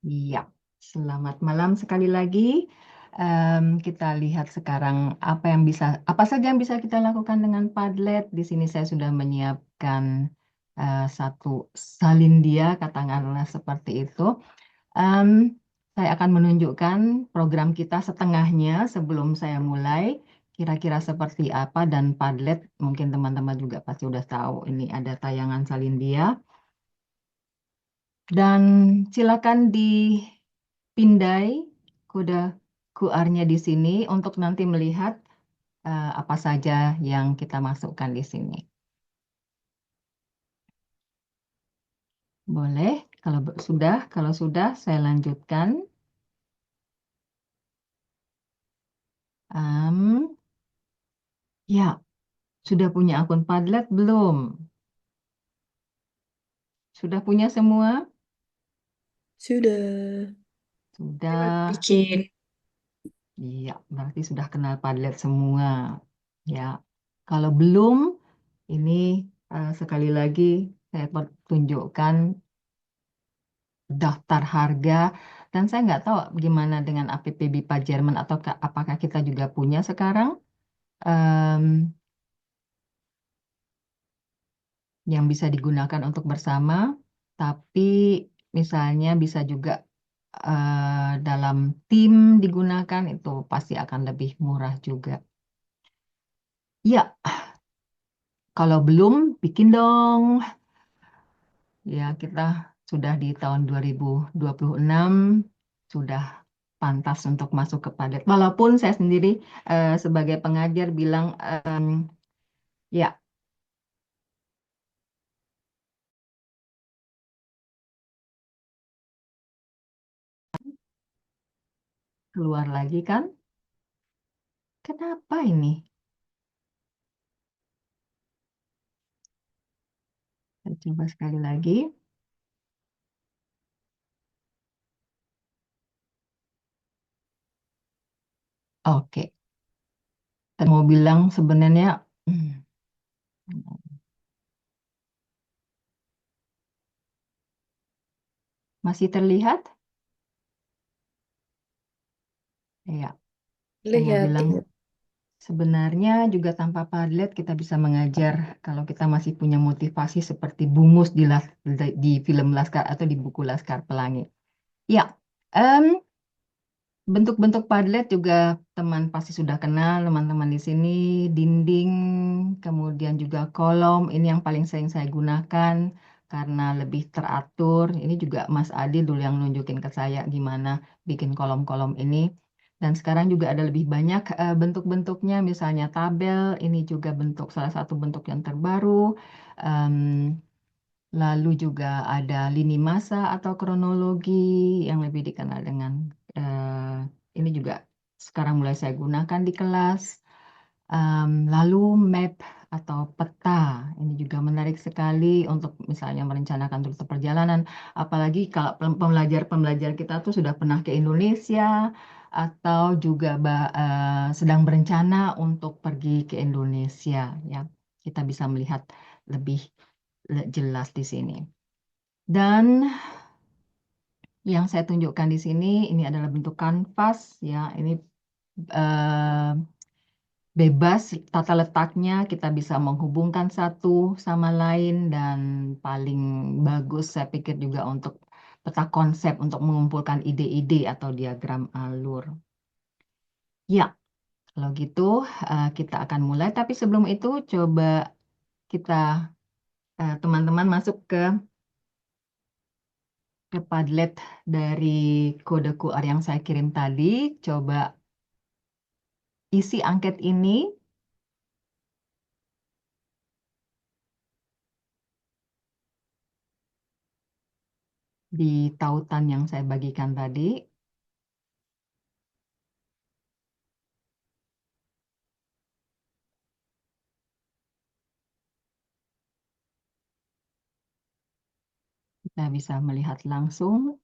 Iya, selamat malam sekali lagi. Kita lihat sekarang apa saja yang bisa kita lakukan dengan Padlet. Di sini saya sudah menyiapkan satu salin dia, katakanlah seperti itu. Em, saya akan menunjukkan program kita setengahnya sebelum saya mulai. Kira-kira seperti apa dan Padlet, mungkin teman-teman juga pasti udah tahu. Ini ada tayangan salin dia. Dan silakan dipindai kode QR-nya di sini untuk nanti melihat apa saja yang kita masukkan di sini. Boleh, kalau sudah saya lanjutkan. Am, ya, sudah punya akun Padlet belum? Sudah punya semua? Sudah lewat Sudah. bikin. Iya, berarti sudah kenal Padlet semua. Ya, kalau belum, ini sekali lagi saya tunjukkan daftar harga dan saya nggak tahu gimana dengan APP BIPA Jerman atau apakah kita juga punya sekarang em, yang bisa digunakan untuk bersama, tapi misalnya bisa juga dalam tim digunakan itu pasti akan lebih murah juga. Ya, kalau belum bikin dong. Ya, kita sudah di tahun 2026 sudah pantas untuk masuk ke padat. Walaupun saya sendiri sebagai pengajar bilang ya keluar lagi kan? Kenapa ini? Saya coba sekali lagi. Oke, saya mau bilang sebenarnya masih terlihat? Ya, saya mau Lihat bilang Ibu. sebenarnya juga tanpa Padlet kita bisa mengajar kalau kita masih punya motivasi seperti Bungus di film Laskar atau di buku Laskar Pelangi. Ya, em, bentuk-bentuk Padlet juga teman pasti sudah kenal, teman-teman di sini, dinding, kemudian juga kolom, ini yang paling sering saya gunakan karena lebih teratur. Ini juga Mas Adi dulu yang nunjukin ke saya gimana bikin kolom-kolom ini. Dan sekarang juga ada lebih banyak bentuk-bentuknya, misalnya tabel, ini juga salah satu bentuk yang terbaru. Em, Lalu juga ada lini masa atau kronologi yang lebih dikenal dengan ini juga sekarang mulai saya gunakan di kelas. Lalu map atau peta ini juga menarik sekali untuk misalnya merencanakan rute perjalanan. Apalagi kalau pembelajar-pembelajar kita tuh sudah pernah ke Indonesia atau juga sedang berencana untuk pergi ke Indonesia, ya kita bisa melihat lebih jelas di sini. Dan yang saya tunjukkan di sini ini adalah bentuk kanvas ya. Ini eh, bebas tata letaknya, kita bisa menghubungkan satu sama lain dan paling bagus saya pikir juga untuk peta konsep untuk mengumpulkan ide-ide atau diagram alur. Ya, kalau gitu kita akan mulai. Tapi sebelum itu coba kita teman-teman masuk ke Padlet dari kode QR yang saya kirim tadi. Coba isi angket ini di tautan yang saya bagikan tadi. Kita bisa melihat langsung.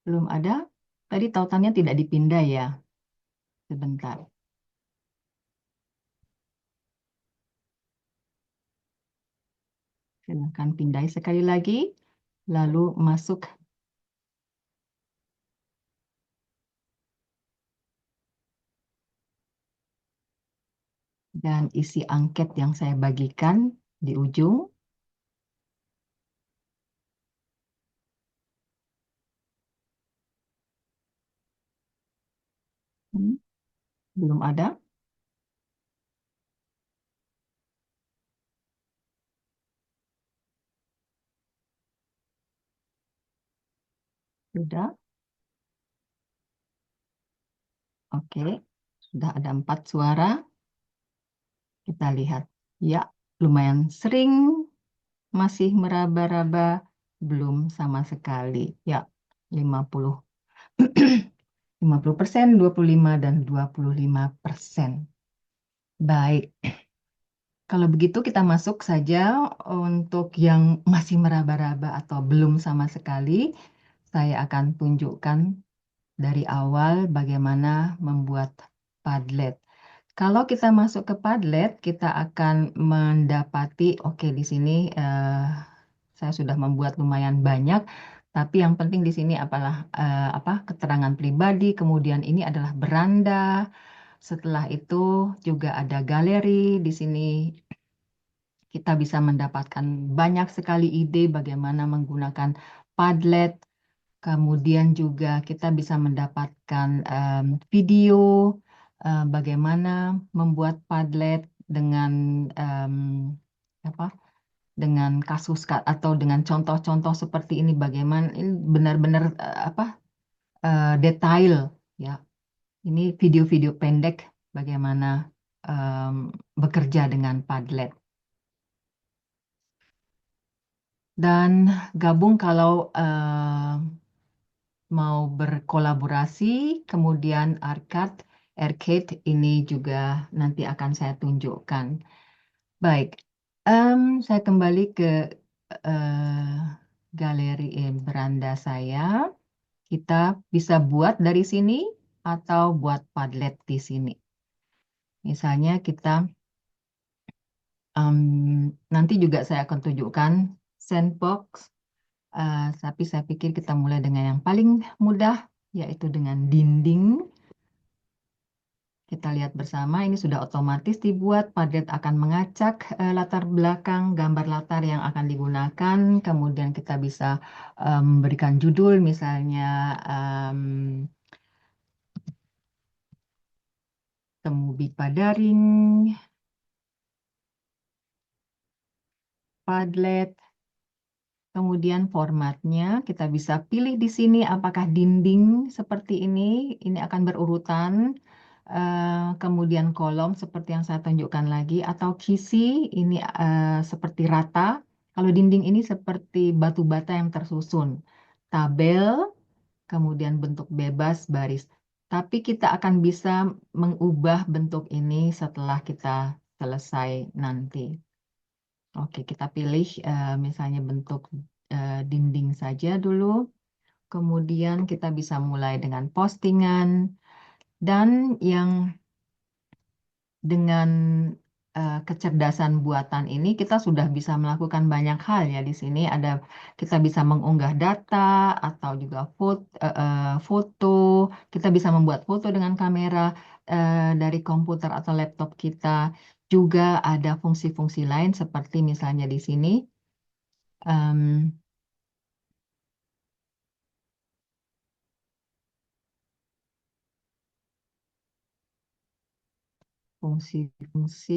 Belum ada. Tadi tautannya tidak dipindah ya. Sebentar. Silakan pindai sekali lagi. lalu masuk dan isi angket yang saya bagikan di ujung. Hmm, belum ada? Sudah? Oke, sudah ada 4 suara. Kita lihat. Ya, lumayan sering, masih meraba-raba, belum sama sekali. Ya, 50. 50%, 25, dan 25%. Baik, kalau begitu kita masuk saja untuk yang masih meraba-raba atau belum sama sekali. Saya akan tunjukkan dari awal bagaimana membuat Padlet. Kalau kita masuk ke Padlet, kita akan mendapati, oke, di sini saya sudah membuat lumayan banyak, tapi yang penting di sini apalah apa keterangan pribadi, kemudian ini adalah beranda. Setelah itu juga ada galeri. Di sini kita bisa mendapatkan banyak sekali ide bagaimana menggunakan Padlet. Kemudian juga kita bisa mendapatkan video bagaimana membuat Padlet dengan em, apa dengan kasus atau dengan contoh-contoh seperti ini, bagaimana ini benar-benar apa detail, ya. Ini video-video pendek bagaimana em, bekerja dengan Padlet. Dan gabung kalau mau berkolaborasi, kemudian Arcade ini juga nanti akan saya tunjukkan. Baik, saya kembali ke eh, galeri beranda saya. Kita bisa buat dari sini atau buat Padlet di sini. Misalnya kita em, nanti juga saya akan tunjukkan sandbox. Tapi saya pikir kita mulai dengan yang paling mudah, yaitu dengan dinding. Kita lihat bersama, ini sudah otomatis dibuat. Padlet akan mengacak latar belakang, gambar latar yang akan digunakan. Kemudian kita bisa memberikan judul, misalnya em, Temu Big Daring, Padlet. Kemudian formatnya kita bisa pilih di sini apakah dinding seperti ini akan berurutan, kemudian kolom seperti yang saya tunjukkan lagi, atau kisi ini seperti rata. Kalau dinding ini seperti batu bata yang tersusun, tabel, kemudian bentuk bebas baris. Tapi kita akan bisa mengubah bentuk ini setelah kita selesai nanti. Oke, kita pilih misalnya bentuk dinding saja dulu. Kemudian kita bisa mulai dengan postingan, dan yang dengan kecerdasan buatan ini kita sudah bisa melakukan banyak hal, ya. Di sini ada, kita bisa mengunggah data atau juga foto. Kita bisa membuat foto dengan kamera dari komputer atau laptop kita. Juga ada fungsi-fungsi lain seperti misalnya di sini em, fungsi-fungsi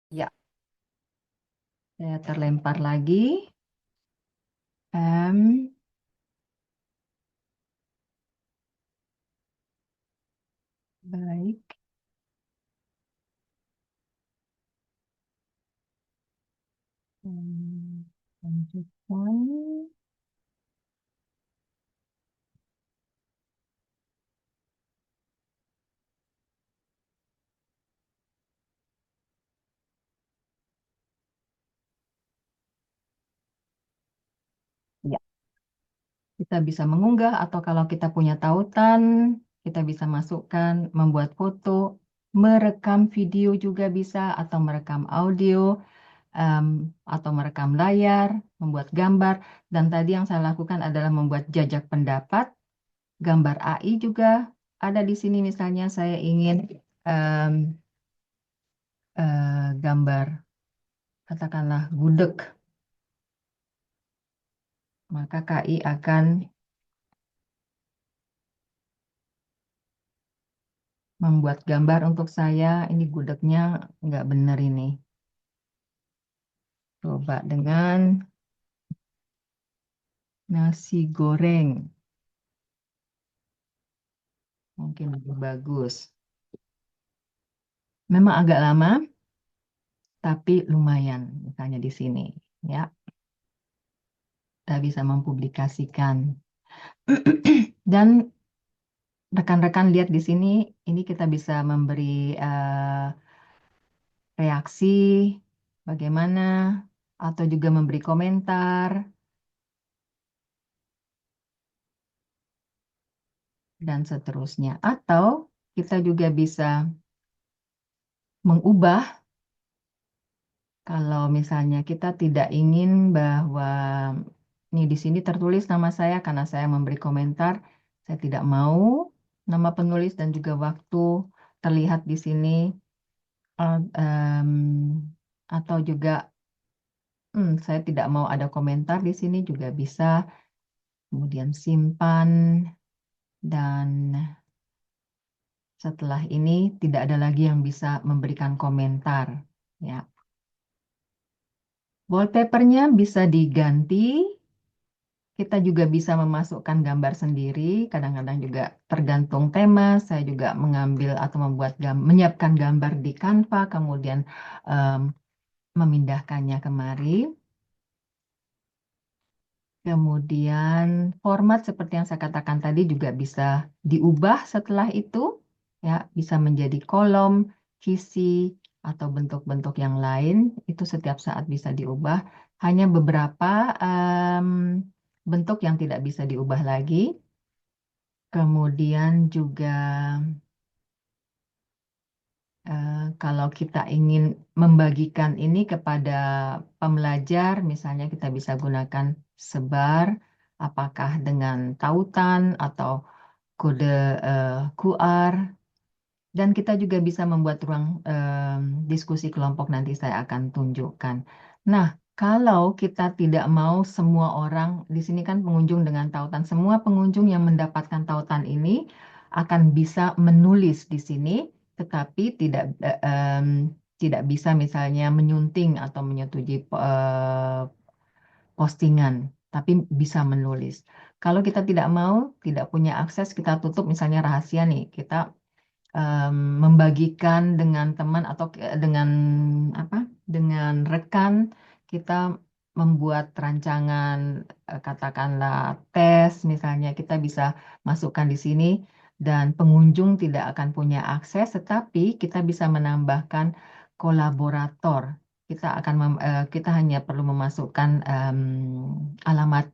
Ya, saya terlempar lagi. Em, baik. Lanjutkan. Ya, kita bisa mengunggah atau kalau kita punya tautan, kita bisa masukkan, membuat foto, merekam video juga bisa, atau merekam audio, em, atau merekam layar, membuat gambar. Dan tadi yang saya lakukan adalah membuat jajak pendapat, gambar AI juga ada di sini. Misalnya saya ingin em, gambar, katakanlah gudeg, maka KI akan membuat gambar untuk saya. Ini gudegnya nggak benar ini. Coba dengan nasi goreng, mungkin lebih bagus. Memang agak lama, tapi lumayan. Misalnya di sini, ya, kita bisa mempublikasikan. Dan rekan-rekan lihat di sini, ini kita bisa memberi reaksi, bagaimana, atau juga memberi komentar, dan seterusnya. Atau kita juga bisa mengubah kalau misalnya kita tidak ingin bahwa ini di sini tertulis nama saya karena saya memberi komentar, saya tidak mau nama penulis dan juga waktu terlihat di sini, atau juga saya tidak mau ada komentar di sini juga bisa. Kemudian simpan, dan setelah ini tidak ada lagi yang bisa memberikan komentar. Ya, wallpapernya bisa diganti. Kita juga bisa memasukkan gambar sendiri. Kadang-kadang juga tergantung tema. Saya juga mengambil atau menyiapkan gambar di Canva, kemudian em, memindahkannya kemari. Kemudian format seperti yang saya katakan tadi juga bisa diubah setelah itu, ya, bisa menjadi kolom, visi, atau bentuk-bentuk yang lain. Itu setiap saat bisa diubah. Hanya beberapa em, bentuk yang tidak bisa diubah lagi. Kemudian juga kalau kita ingin membagikan ini kepada pembelajar, misalnya kita bisa gunakan sebar, apakah dengan tautan atau kode QR, dan kita juga bisa membuat ruang diskusi kelompok, nanti saya akan tunjukkan. Nah, kalau kita tidak mau semua orang, di sini kan pengunjung dengan tautan, semua pengunjung yang mendapatkan tautan ini akan bisa menulis di sini, tetapi tidak bisa misalnya menyunting atau menyetujui postingan, tapi bisa menulis. Kalau kita tidak mau, tidak punya akses, kita tutup misalnya rahasia nih, kita em, membagikan dengan teman atau dengan apa? Dengan rekan, kita membuat rancangan, katakanlah tes misalnya, kita bisa masukkan di sini dan pengunjung tidak akan punya akses, tetapi kita bisa menambahkan kolaborator. Kita hanya perlu memasukkan alamat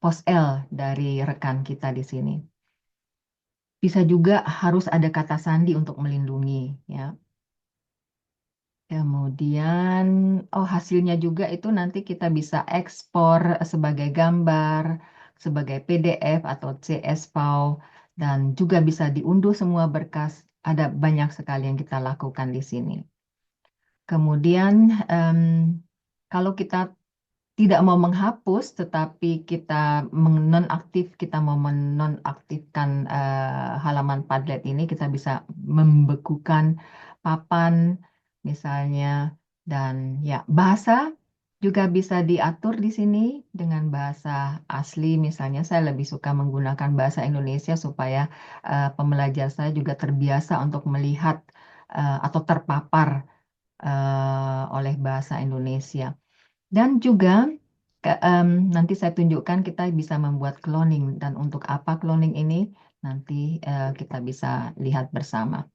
pos L dari rekan kita di sini. Bisa juga harus ada kata sandi untuk melindungi, ya. Kemudian, oh, hasilnya juga itu nanti kita bisa ekspor sebagai gambar, sebagai PDF atau CSV, dan juga bisa diunduh semua berkas. Ada banyak sekali yang kita lakukan di sini. Kemudian, em, kalau kita tidak mau menghapus, tetapi kita kita mau menonaktifkan halaman Padlet ini, kita bisa membekukan papan, misalnya Dan ya, bahasa juga bisa diatur di sini dengan bahasa asli. Misalnya saya lebih suka menggunakan bahasa Indonesia supaya pembelajar saya juga terbiasa untuk melihat atau terpapar oleh bahasa Indonesia. Dan juga nanti saya tunjukkan kita bisa membuat cloning dan untuk apa cloning ini nanti kita bisa lihat bersama.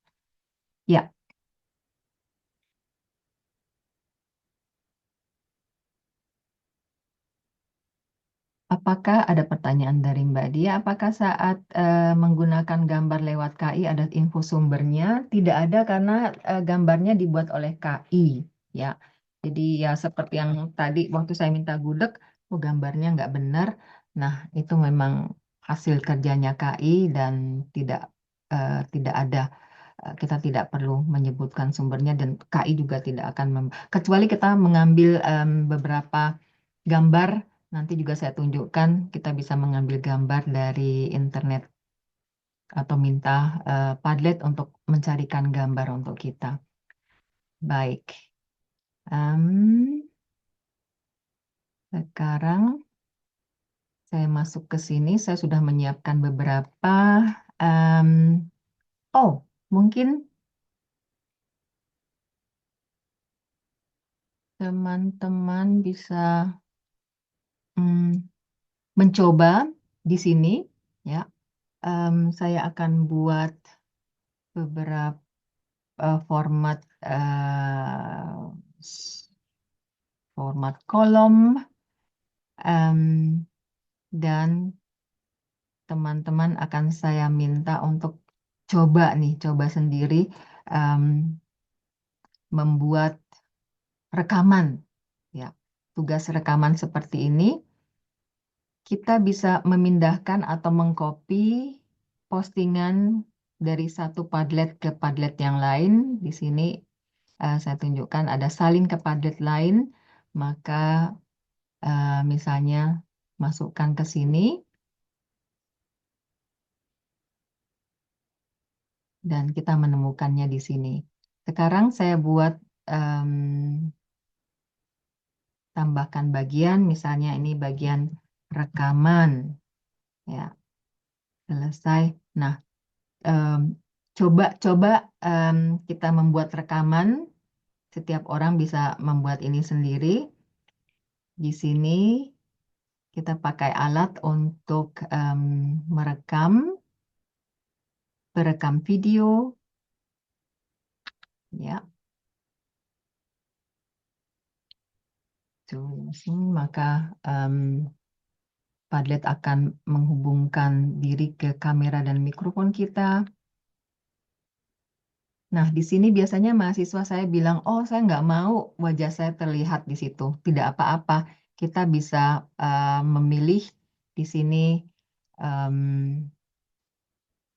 Ya, apakah ada pertanyaan dari Mbak Dia? Apakah saat menggunakan gambar lewat KI ada info sumbernya? Tidak ada karena gambarnya dibuat oleh KI. Ya, jadi ya seperti yang tadi waktu saya minta gudeg, oh gambarnya nggak benar. Nah, itu memang hasil kerjanya KI dan tidak ada kita tidak perlu menyebutkan sumbernya dan KI juga tidak akan kecuali kita mengambil beberapa gambar. Nanti juga saya tunjukkan, kita bisa mengambil gambar dari internet atau minta Padlet untuk mencarikan gambar untuk kita. Baik, Em, sekarang saya masuk ke sini. Saya sudah menyiapkan beberapa. em, oh, mungkin teman-teman bisa mm, mencoba di sini, ya. Saya akan buat beberapa format format kolom em, dan teman-teman akan saya minta untuk coba nih, coba sendiri em, membuat rekaman. Ya, tugas rekaman seperti ini kita bisa memindahkan atau mengcopy postingan dari satu Padlet ke Padlet yang lain. Di sini saya tunjukkan ada salin ke Padlet lain, maka misalnya masukkan ke sini dan kita menemukannya di sini. Sekarang saya buat em, tambahkan bagian, misalnya ini bagian rekaman, ya selesai. Nah, em, coba em, kita membuat rekaman. Setiap orang bisa membuat ini sendiri. Di sini kita pakai alat untuk merekam, perekam video, ya. Maka em, Padlet akan menghubungkan diri ke kamera dan mikrofon kita. Nah, di sini biasanya mahasiswa saya bilang, oh saya nggak mau wajah saya terlihat di situ. Tidak apa-apa, kita bisa memilih di sini em,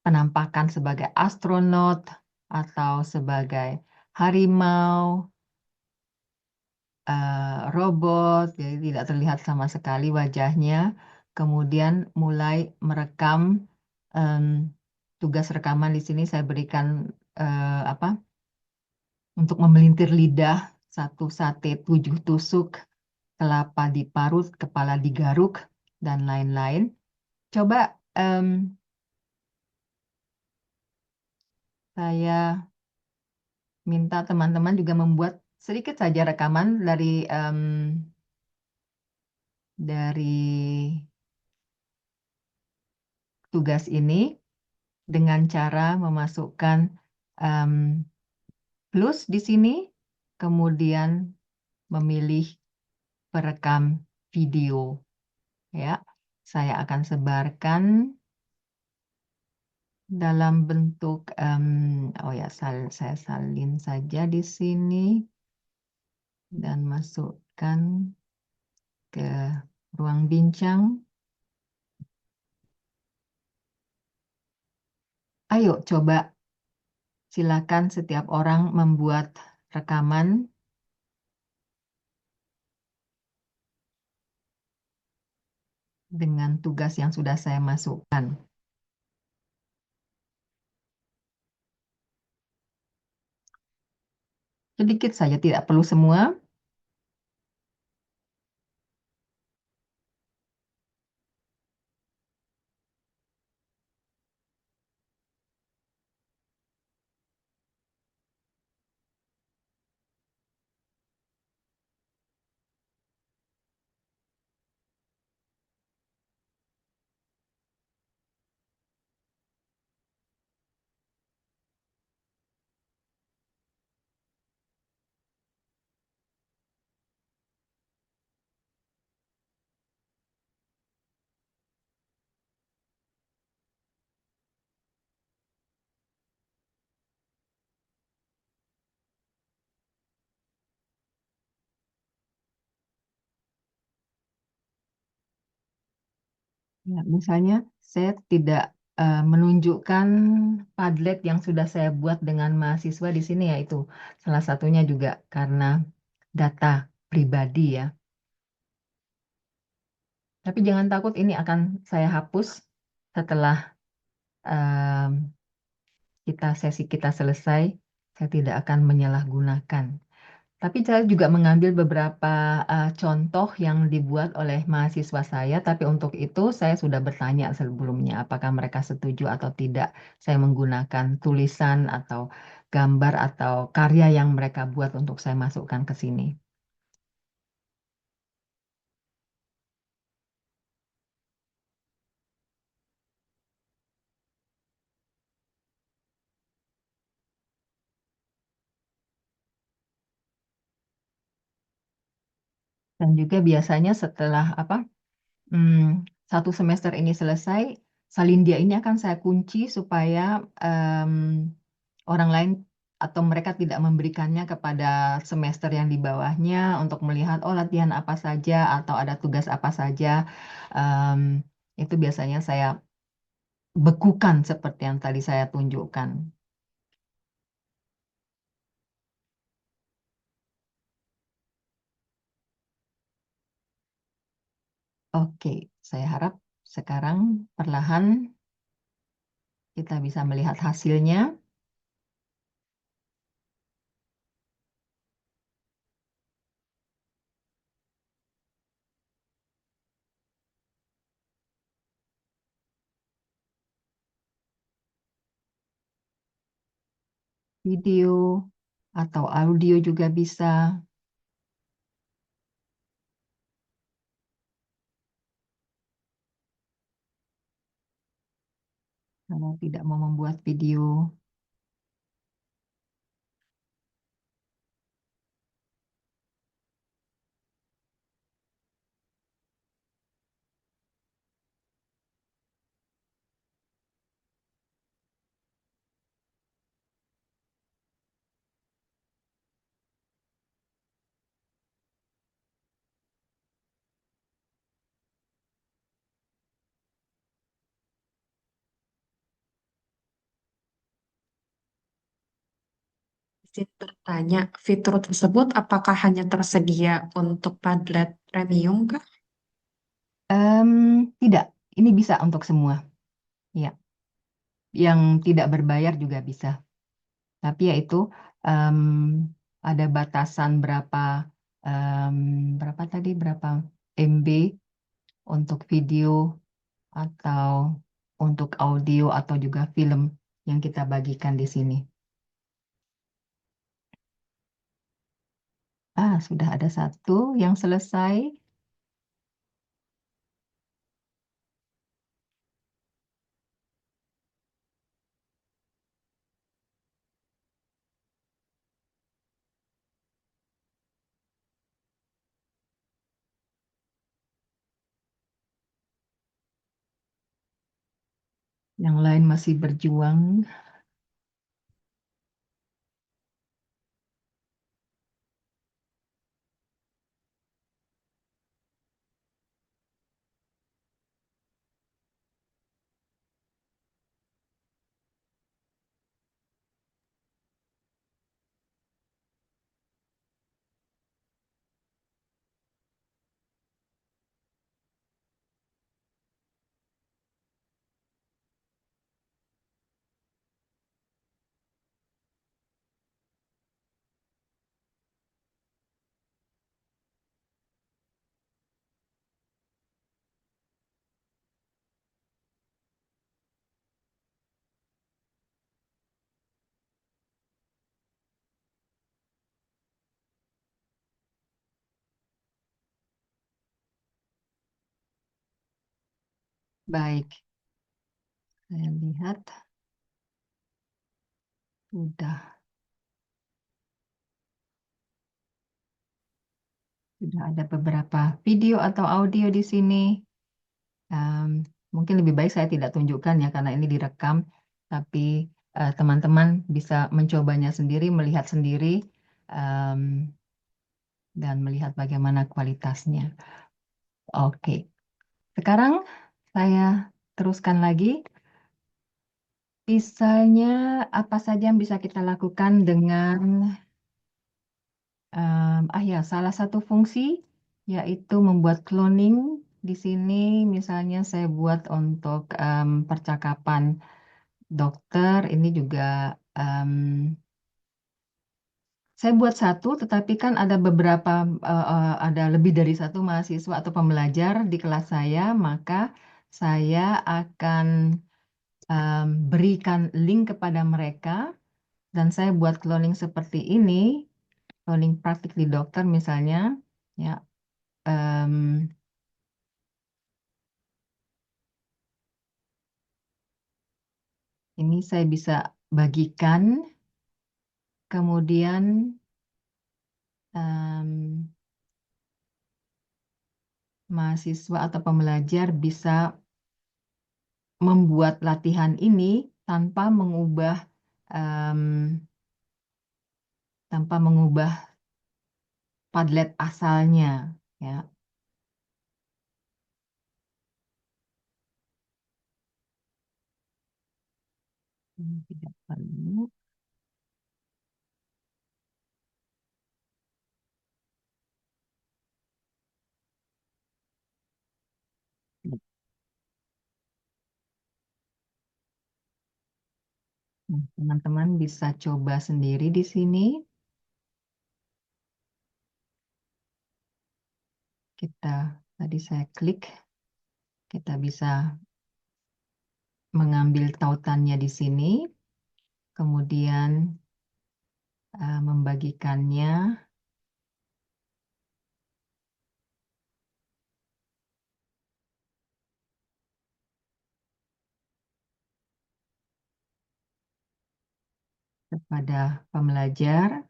penampakan sebagai astronot atau sebagai harimau, robot, jadi tidak terlihat sama sekali wajahnya. Kemudian mulai merekam em, tugas rekaman di sini saya berikan apa untuk memelintir lidah, satu sate 7 tusuk, kelapa diparut, kepala digaruk, dan lain-lain. Coba em, saya minta teman-teman juga membuat sedikit saja rekaman dari tugas ini dengan cara memasukkan em, plus di sini, kemudian memilih perekam video. Ya, saya akan sebarkan dalam bentuk, oh ya, saya salin saja di sini dan masukkan ke ruang bincang. Ayo coba silakan setiap orang membuat rekaman dengan tugas yang sudah saya masukkan. Sedikit saja, tidak perlu semua. Ya, misalnya saya tidak menunjukkan Padlet yang sudah saya buat dengan mahasiswa di sini ya itu salah satunya juga karena data pribadi ya. Tapi jangan takut ini akan saya hapus setelah em, sesi kita selesai. Saya tidak akan menyalahgunakan. Tapi saya juga mengambil beberapa contoh yang dibuat oleh mahasiswa saya, tapi untuk itu saya sudah bertanya sebelumnya apakah mereka setuju atau tidak saya menggunakan tulisan atau gambar atau karya yang mereka buat untuk saya masukkan ke sini. Dan juga biasanya setelah hmm, satu semester ini selesai, Salindia ini akan saya kunci supaya em, orang lain atau mereka tidak memberikannya kepada semester yang di bawahnya untuk melihat oh latihan apa saja atau ada tugas apa saja. Em, itu biasanya saya bekukan seperti yang tadi saya tunjukkan. Oke, saya harap sekarang perlahan kita bisa melihat hasilnya. Video atau audio juga bisa. Kalau tidak mau membuat video Izin bertanya, fitur tersebut apakah hanya tersedia untuk Padlet Premium kah? Em, tidak, ini bisa untuk semua. Ya, yang tidak berbayar juga bisa. Tapi ya itu em, ada batasan em, berapa tadi berapa MB untuk video atau untuk audio atau juga film yang kita bagikan di sini. Sudah ada satu yang selesai. Yang lain masih berjuang. Baik, saya lihat sudah ada beberapa video atau audio di sini. Em, Mungkin lebih baik saya tidak tunjukkan ya karena ini direkam, tapi teman-teman bisa mencobanya sendiri, melihat sendiri, em, dan melihat bagaimana kualitasnya. Oke, sekarang saya teruskan lagi. Misalnya apa saja yang bisa kita lakukan dengan ya, salah satu fungsi yaitu membuat cloning. Di sini misalnya saya buat untuk percakapan dokter. Ini juga em, saya buat satu, tetapi kan ada beberapa, ada lebih dari satu mahasiswa atau pembelajar di kelas saya, maka saya akan berikan link kepada mereka dan saya buat cloning seperti ini, cloning practically dokter misalnya, ya. em, ini saya bisa bagikan, kemudian em, mahasiswa atau pembelajar bisa membuat latihan ini tanpa mengubah em, tanpa mengubah Padlet asalnya, ya. Ini tidak perlu. Nah, teman-teman bisa coba sendiri di sini. Tadi saya klik, kita bisa mengambil tautannya di sini, kemudian membagikannya kepada pembelajar.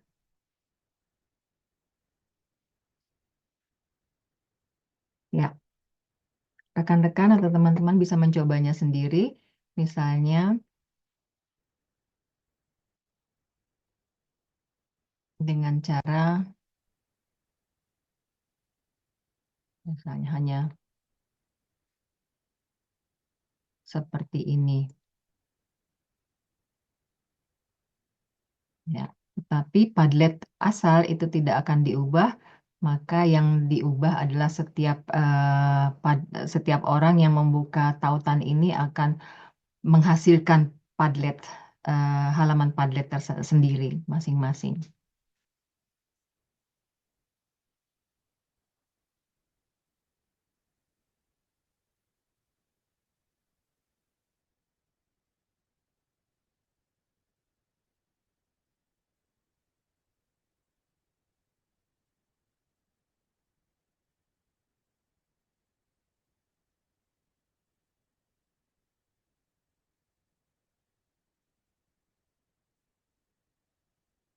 Ya, rekan-rekan atau teman-teman bisa mencobanya sendiri, misalnya dengan cara misalnya hanya seperti ini, ya. Tetapi Padlet asal itu tidak akan diubah, maka yang diubah adalah setiap orang yang membuka tautan ini akan menghasilkan Padlet, halaman Padlet tersendiri masing-masing.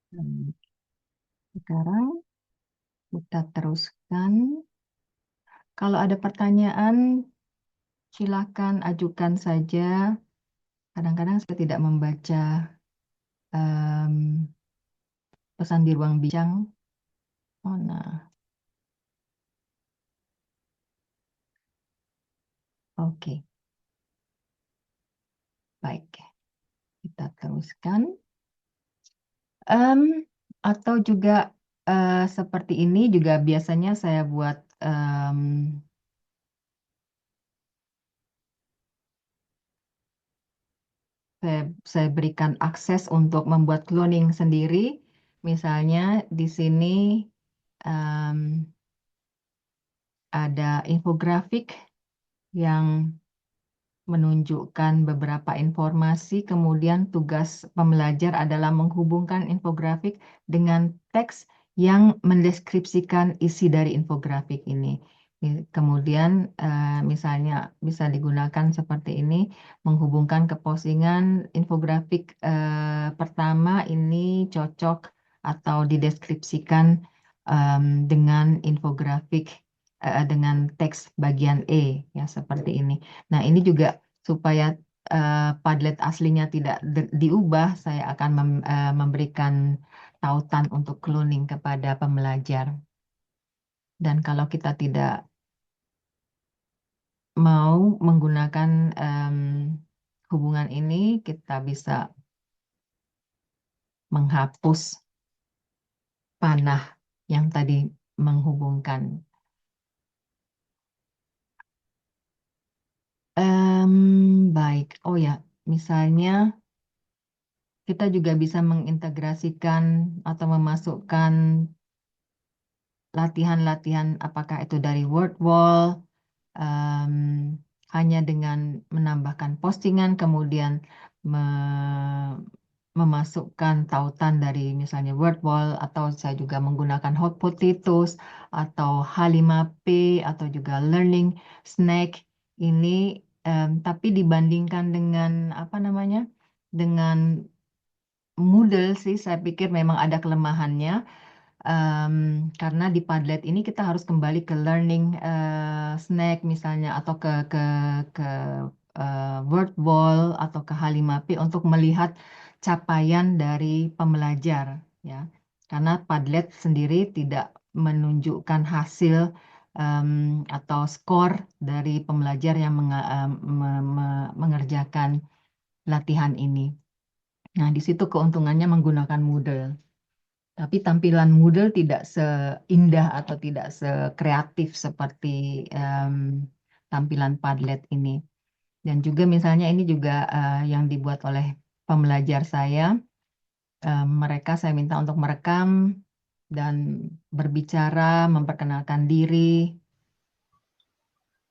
Dan sekarang kita teruskan. Kalau ada pertanyaan, silakan ajukan saja. Kadang-kadang saya tidak membaca em, pesan di ruang bincang. Oh, nah, oke, baik. Kita teruskan. Em, atau juga seperti ini juga biasanya saya buat, saya berikan akses untuk membuat cloning sendiri. Misalnya di sini em, ada infografik yang menunjukkan beberapa informasi, kemudian tugas pembelajar adalah menghubungkan infografik dengan teks yang mendeskripsikan isi dari infografik ini. Kemudian misalnya bisa digunakan seperti ini, menghubungkan ke postingan infografik pertama ini cocok atau dideskripsikan dengan infografik dengan teks bagian E ya seperti ini. Nah ini juga supaya Padlet aslinya tidak diubah, saya akan memberikan tautan untuk cloning kepada pembelajar. Dan kalau kita tidak mau menggunakan hubungan ini, kita bisa menghapus panah yang tadi menghubungkan. Baik, oh ya, misalnya kita juga bisa mengintegrasikan atau memasukkan latihan-latihan, apakah itu dari word wall, em, hanya dengan menambahkan postingan, kemudian memasukkan tautan dari misalnya Wordwall, atau saya juga menggunakan Hot Potatoes, atau H5P, atau juga Learning Snack ini, tapi dibandingkan dengan apa namanya, dengan Moodle sih, saya pikir memang ada kelemahannya. Em, karena di Padlet ini kita harus kembali ke learning snack misalnya, atau ke word wall atau ke H5P untuk melihat capaian dari pembelajar ya. Karena Padlet sendiri tidak menunjukkan hasil em, atau skor dari pembelajar yang mengerjakan latihan ini. Nah, di situ keuntungannya menggunakan Moodle. Tapi tampilan Moodle tidak seindah atau tidak sekreatif seperti em, tampilan Padlet ini. Dan juga misalnya ini juga yang dibuat oleh pembelajar saya. Mereka saya minta untuk merekam dan berbicara, memperkenalkan diri.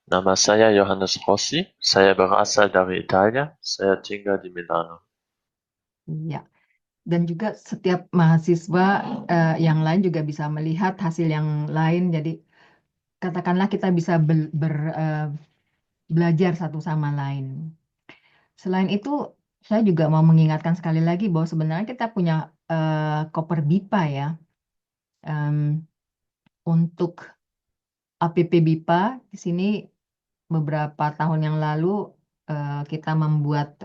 Nama saya Johannes Rossi, saya berasal dari Italia, saya tinggal di Milano. Ya. Dan juga setiap mahasiswa yang lain juga bisa melihat hasil yang lain. Jadi katakanlah kita bisa belajar satu sama lain. Selain itu, saya juga mau mengingatkan sekali lagi bahwa sebenarnya kita punya koper BIPA ya. Em, untuk APP BIPA di sini beberapa tahun yang lalu kita membuat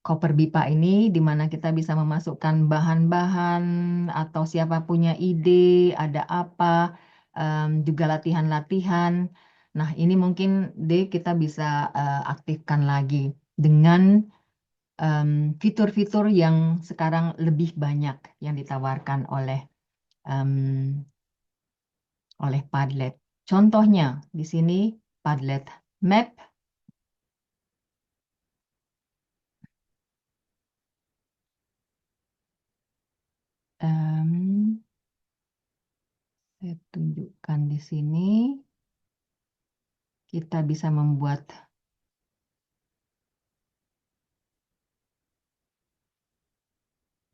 koper BIPA ini di mana kita bisa memasukkan bahan-bahan atau siapa punya ide, ada apa, juga latihan-latihan. Nah, ini mungkin kita bisa aktifkan lagi dengan fitur-fitur yang sekarang lebih banyak yang ditawarkan em, oleh Padlet. Contohnya di sini Padlet Map. Em, saya tunjukkan di sini kita bisa membuat,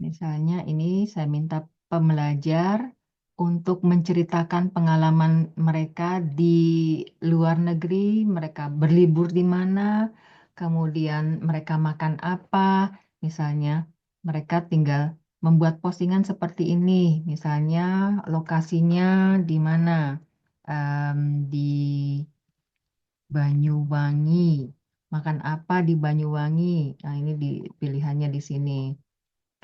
misalnya ini saya minta pembelajar untuk menceritakan pengalaman mereka di luar negeri, mereka berlibur di mana, kemudian mereka makan apa, misalnya mereka tinggal membuat postingan seperti ini, misalnya lokasinya di mana, Em, di Banyuwangi, makan apa di Banyuwangi, nah ini pilihannya di sini.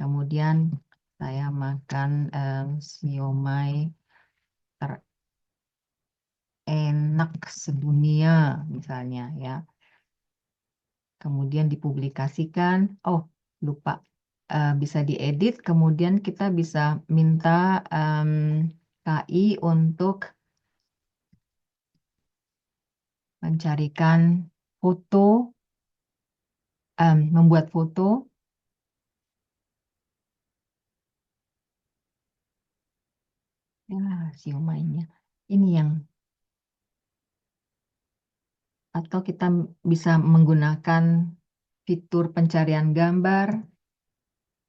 Kemudian saya makan siomay terenak sedunia misalnya ya. Kemudian dipublikasikan. Oh, lupa. Bisa diedit. Kemudian kita bisa minta em, KI untuk mencarikan foto, membuat foto. Ya, siomaynya. Ini yang, atau kita bisa menggunakan fitur pencarian gambar.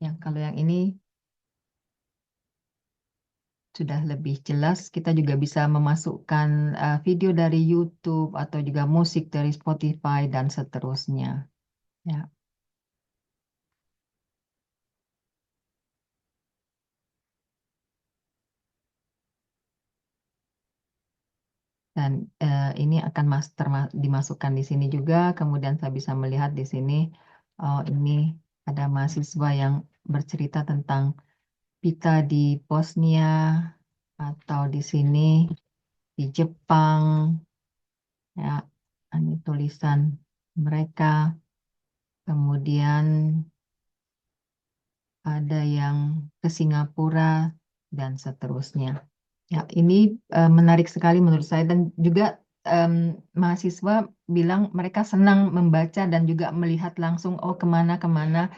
Yang kalau yang ini sudah lebih jelas. Kita juga bisa memasukkan video dari YouTube atau juga musik dari Spotify dan seterusnya. Ya. Dan ini akan dimasukkan di sini juga. Kemudian saya bisa melihat di sini, oh ini ada mahasiswa yang bercerita tentang pita di Bosnia atau di sini di Jepang. Ya, ini tulisan mereka. Kemudian ada yang ke Singapura dan seterusnya. Ya, ini menarik sekali menurut saya dan juga em, mahasiswa bilang mereka senang membaca dan juga melihat langsung oh kemana-kemana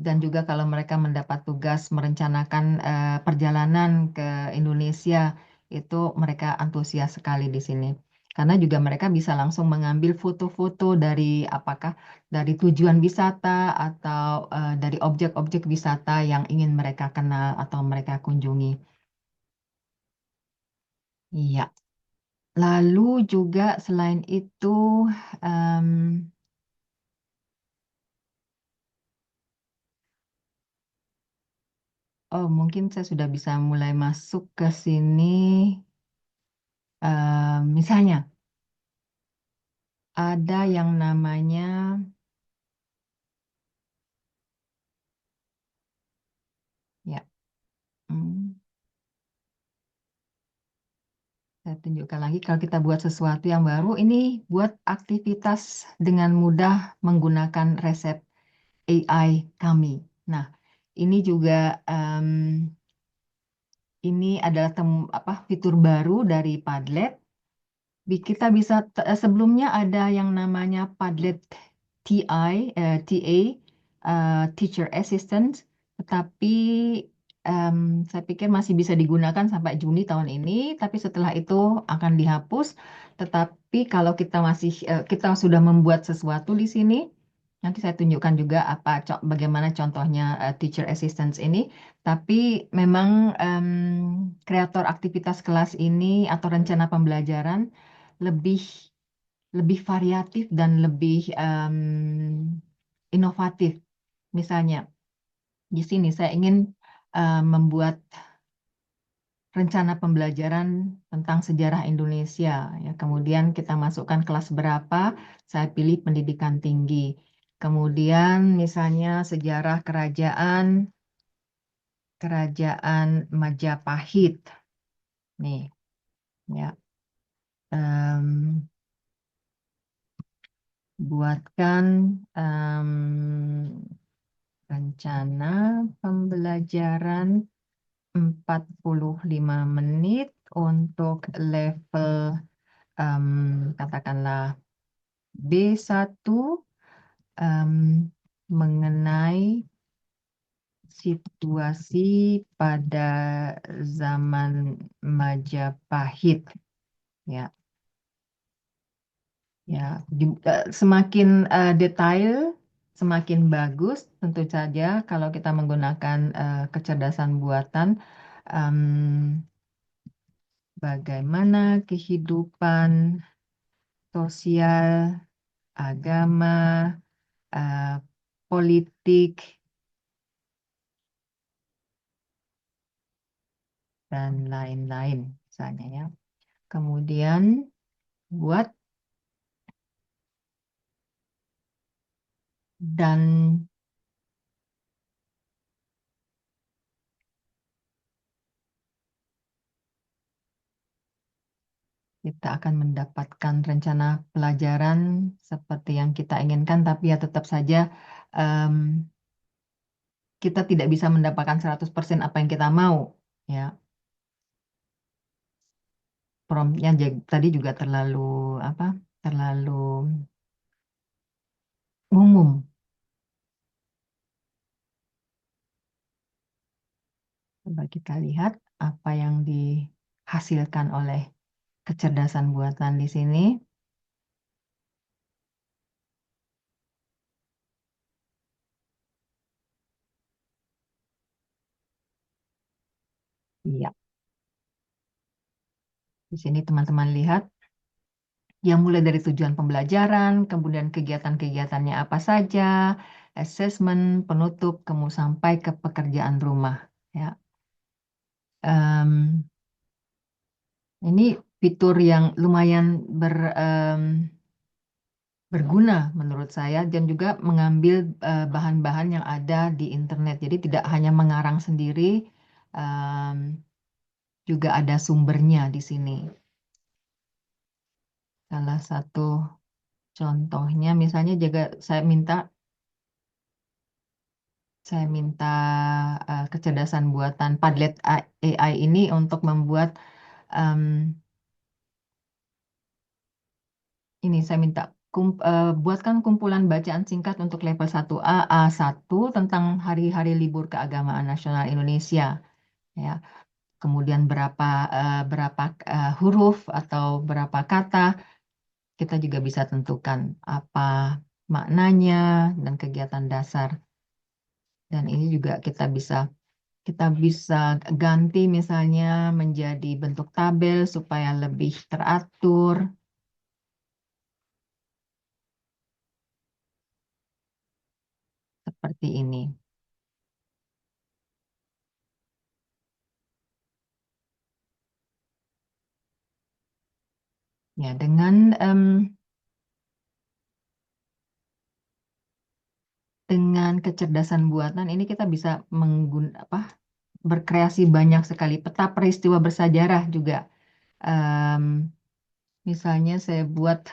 dan juga kalau mereka mendapat tugas merencanakan perjalanan ke Indonesia itu mereka antusias sekali di sini. Karena juga mereka bisa langsung mengambil foto-foto dari apakah dari tujuan wisata atau dari objek-objek wisata yang ingin mereka kenal atau mereka kunjungi. Iya. Lalu juga selain itu, em, oh mungkin saya sudah bisa mulai masuk ke sini. Misalnya ada yang namanya, ya, hmm, saya tunjukkan lagi kalau kita buat sesuatu yang baru, ini buat aktivitas dengan mudah menggunakan resep AI kami. Nah, ini juga ini adalah fitur baru dari Padlet. Kita bisa sebelumnya ada yang namanya Padlet TA, Teacher Assistant, tetapi saya pikir masih bisa digunakan sampai Juni tahun ini, tapi setelah itu akan dihapus. Tetapi kalau kita sudah membuat sesuatu di sini, nanti saya tunjukkan juga bagaimana contohnya Teacher Assistant ini. Tapi memang kreator aktivitas kelas ini atau rencana pembelajaran lebih lebih variatif dan lebih inovatif. Misalnya, di sini saya ingin membuat rencana pembelajaran tentang sejarah Indonesia. Ya, kemudian kita masukkan kelas berapa, saya pilih pendidikan tinggi. Kemudian misalnya sejarah kerajaan Majapahit. Nih, ya. Em, buatkan rencana pembelajaran 45 menit untuk level em, katakanlah B1 em, mengenai situasi pada zaman Majapahit. Ya, ya, semakin detail, semakin bagus. Tentu saja kalau kita menggunakan kecerdasan buatan, em, bagaimana kehidupan sosial, agama, eh, politik, dan lain-lain, misalnya ya. Kemudian buat dan kita akan mendapatkan rencana pelajaran seperti yang kita inginkan, tapi ya tetap saja em, kita tidak bisa mendapatkan 100% apa yang kita mau. Ya, promptnya tadi juga terlalu apa? Terlalu umum. Coba kita lihat apa yang dihasilkan oleh kecerdasan buatan di sini. Iya. Di sini teman-teman lihat yang mulai dari tujuan pembelajaran, kemudian kegiatan-kegiatannya apa saja, assessment, penutup, kemudian sampai ke pekerjaan rumah. Ya, Em, ini fitur yang lumayan berguna menurut saya dan juga mengambil bahan-bahan yang ada di internet. Jadi tidak hanya mengarang sendiri, em, juga ada sumbernya di sini. Salah satu contohnya misalnya juga saya minta kecerdasan buatan Padlet AI ini untuk membuat em, ini saya minta buatkan kumpulan bacaan singkat untuk level 1A A1 tentang hari-hari libur keagamaan nasional Indonesia. Ya, kemudian berapa huruf atau berapa kata kita juga bisa tentukan apa maknanya dan kegiatan dasar. Dan ini juga kita bisa ganti misalnya menjadi bentuk tabel supaya lebih teratur seperti ini. Ya, dengan kecerdasan buatan ini kita bisa berkreasi banyak sekali peta peristiwa bersejarah juga. Em, Misalnya saya buat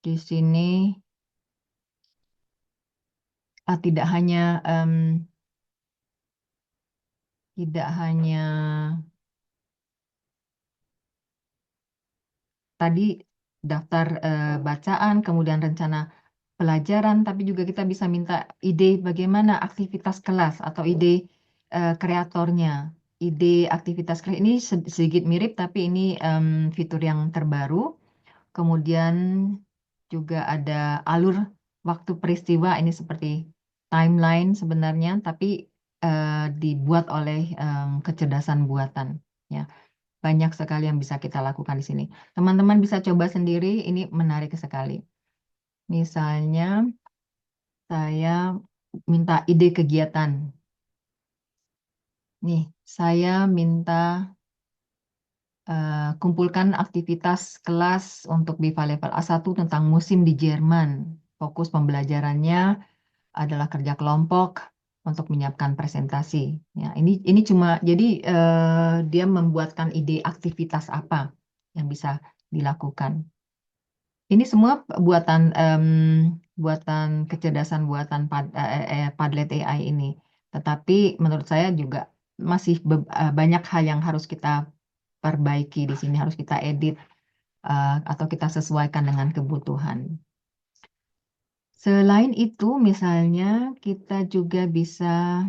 di sini tidak hanya tidak hanya tadi daftar bacaan, kemudian rencana pelajaran, tapi juga kita bisa minta ide bagaimana aktivitas kelas atau ide kreatornya. Ide aktivitas kelas ini sedikit mirip, tapi ini fitur yang terbaru. Kemudian juga ada alur waktu peristiwa, ini seperti timeline sebenarnya, tapi dibuat oleh kecerdasan buatan. Ya, banyak sekali yang bisa kita lakukan di sini. Teman-teman bisa coba sendiri, ini menarik sekali. Misalnya, saya minta ide kegiatan. Nih, saya minta kumpulkan aktivitas kelas untuk BIVA level A1 tentang musim di Jerman. Fokus pembelajarannya adalah kerja kelompok untuk menyiapkan presentasi. Ya, ini cuma jadi dia membuatkan ide aktivitas apa yang bisa dilakukan. Ini semua buatan kecerdasan buatan Padlet AI ini. Tetapi menurut saya juga masih banyak hal yang harus kita perbaiki di sini, harus kita edit atau kita sesuaikan dengan kebutuhan. Selain itu, misalnya kita juga bisa,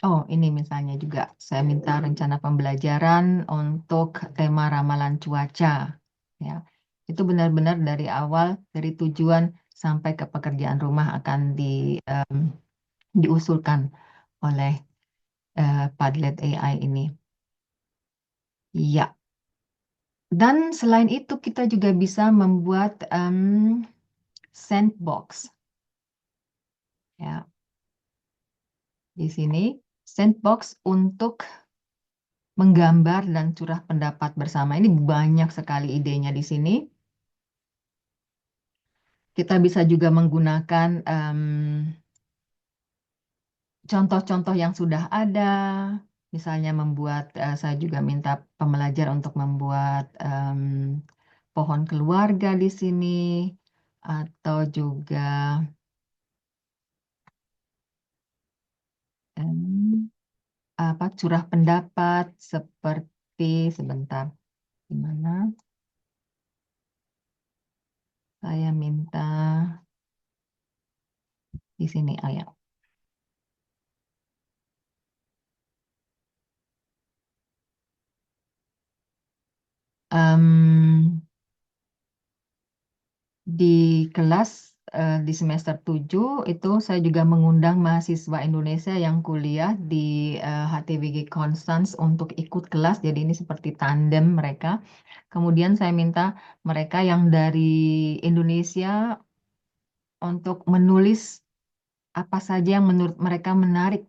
oh ini misalnya juga saya minta rencana pembelajaran untuk tema ramalan cuaca. Ya, itu benar-benar dari awal, dari tujuan sampai ke pekerjaan rumah akan diusulkan oleh Padlet AI ini. Ya, dan selain itu kita juga bisa membuat sandbox. Ya, di sini sandbox untuk menggambar dan curah pendapat bersama. Ini banyak sekali idenya di sini. Kita bisa juga menggunakan contoh-contoh yang sudah ada. Misalnya saya juga minta pembelajar untuk membuat pohon keluarga di sini. Atau juga em, curah pendapat seperti, sebentar, gimana? Saya minta di sini, ya. Em, di kelas di semester 7 itu saya juga mengundang mahasiswa Indonesia yang kuliah di HTWG Konstans untuk ikut kelas. Jadi ini seperti tandem mereka. Kemudian saya minta mereka yang dari Indonesia untuk menulis apa saja yang menurut mereka menarik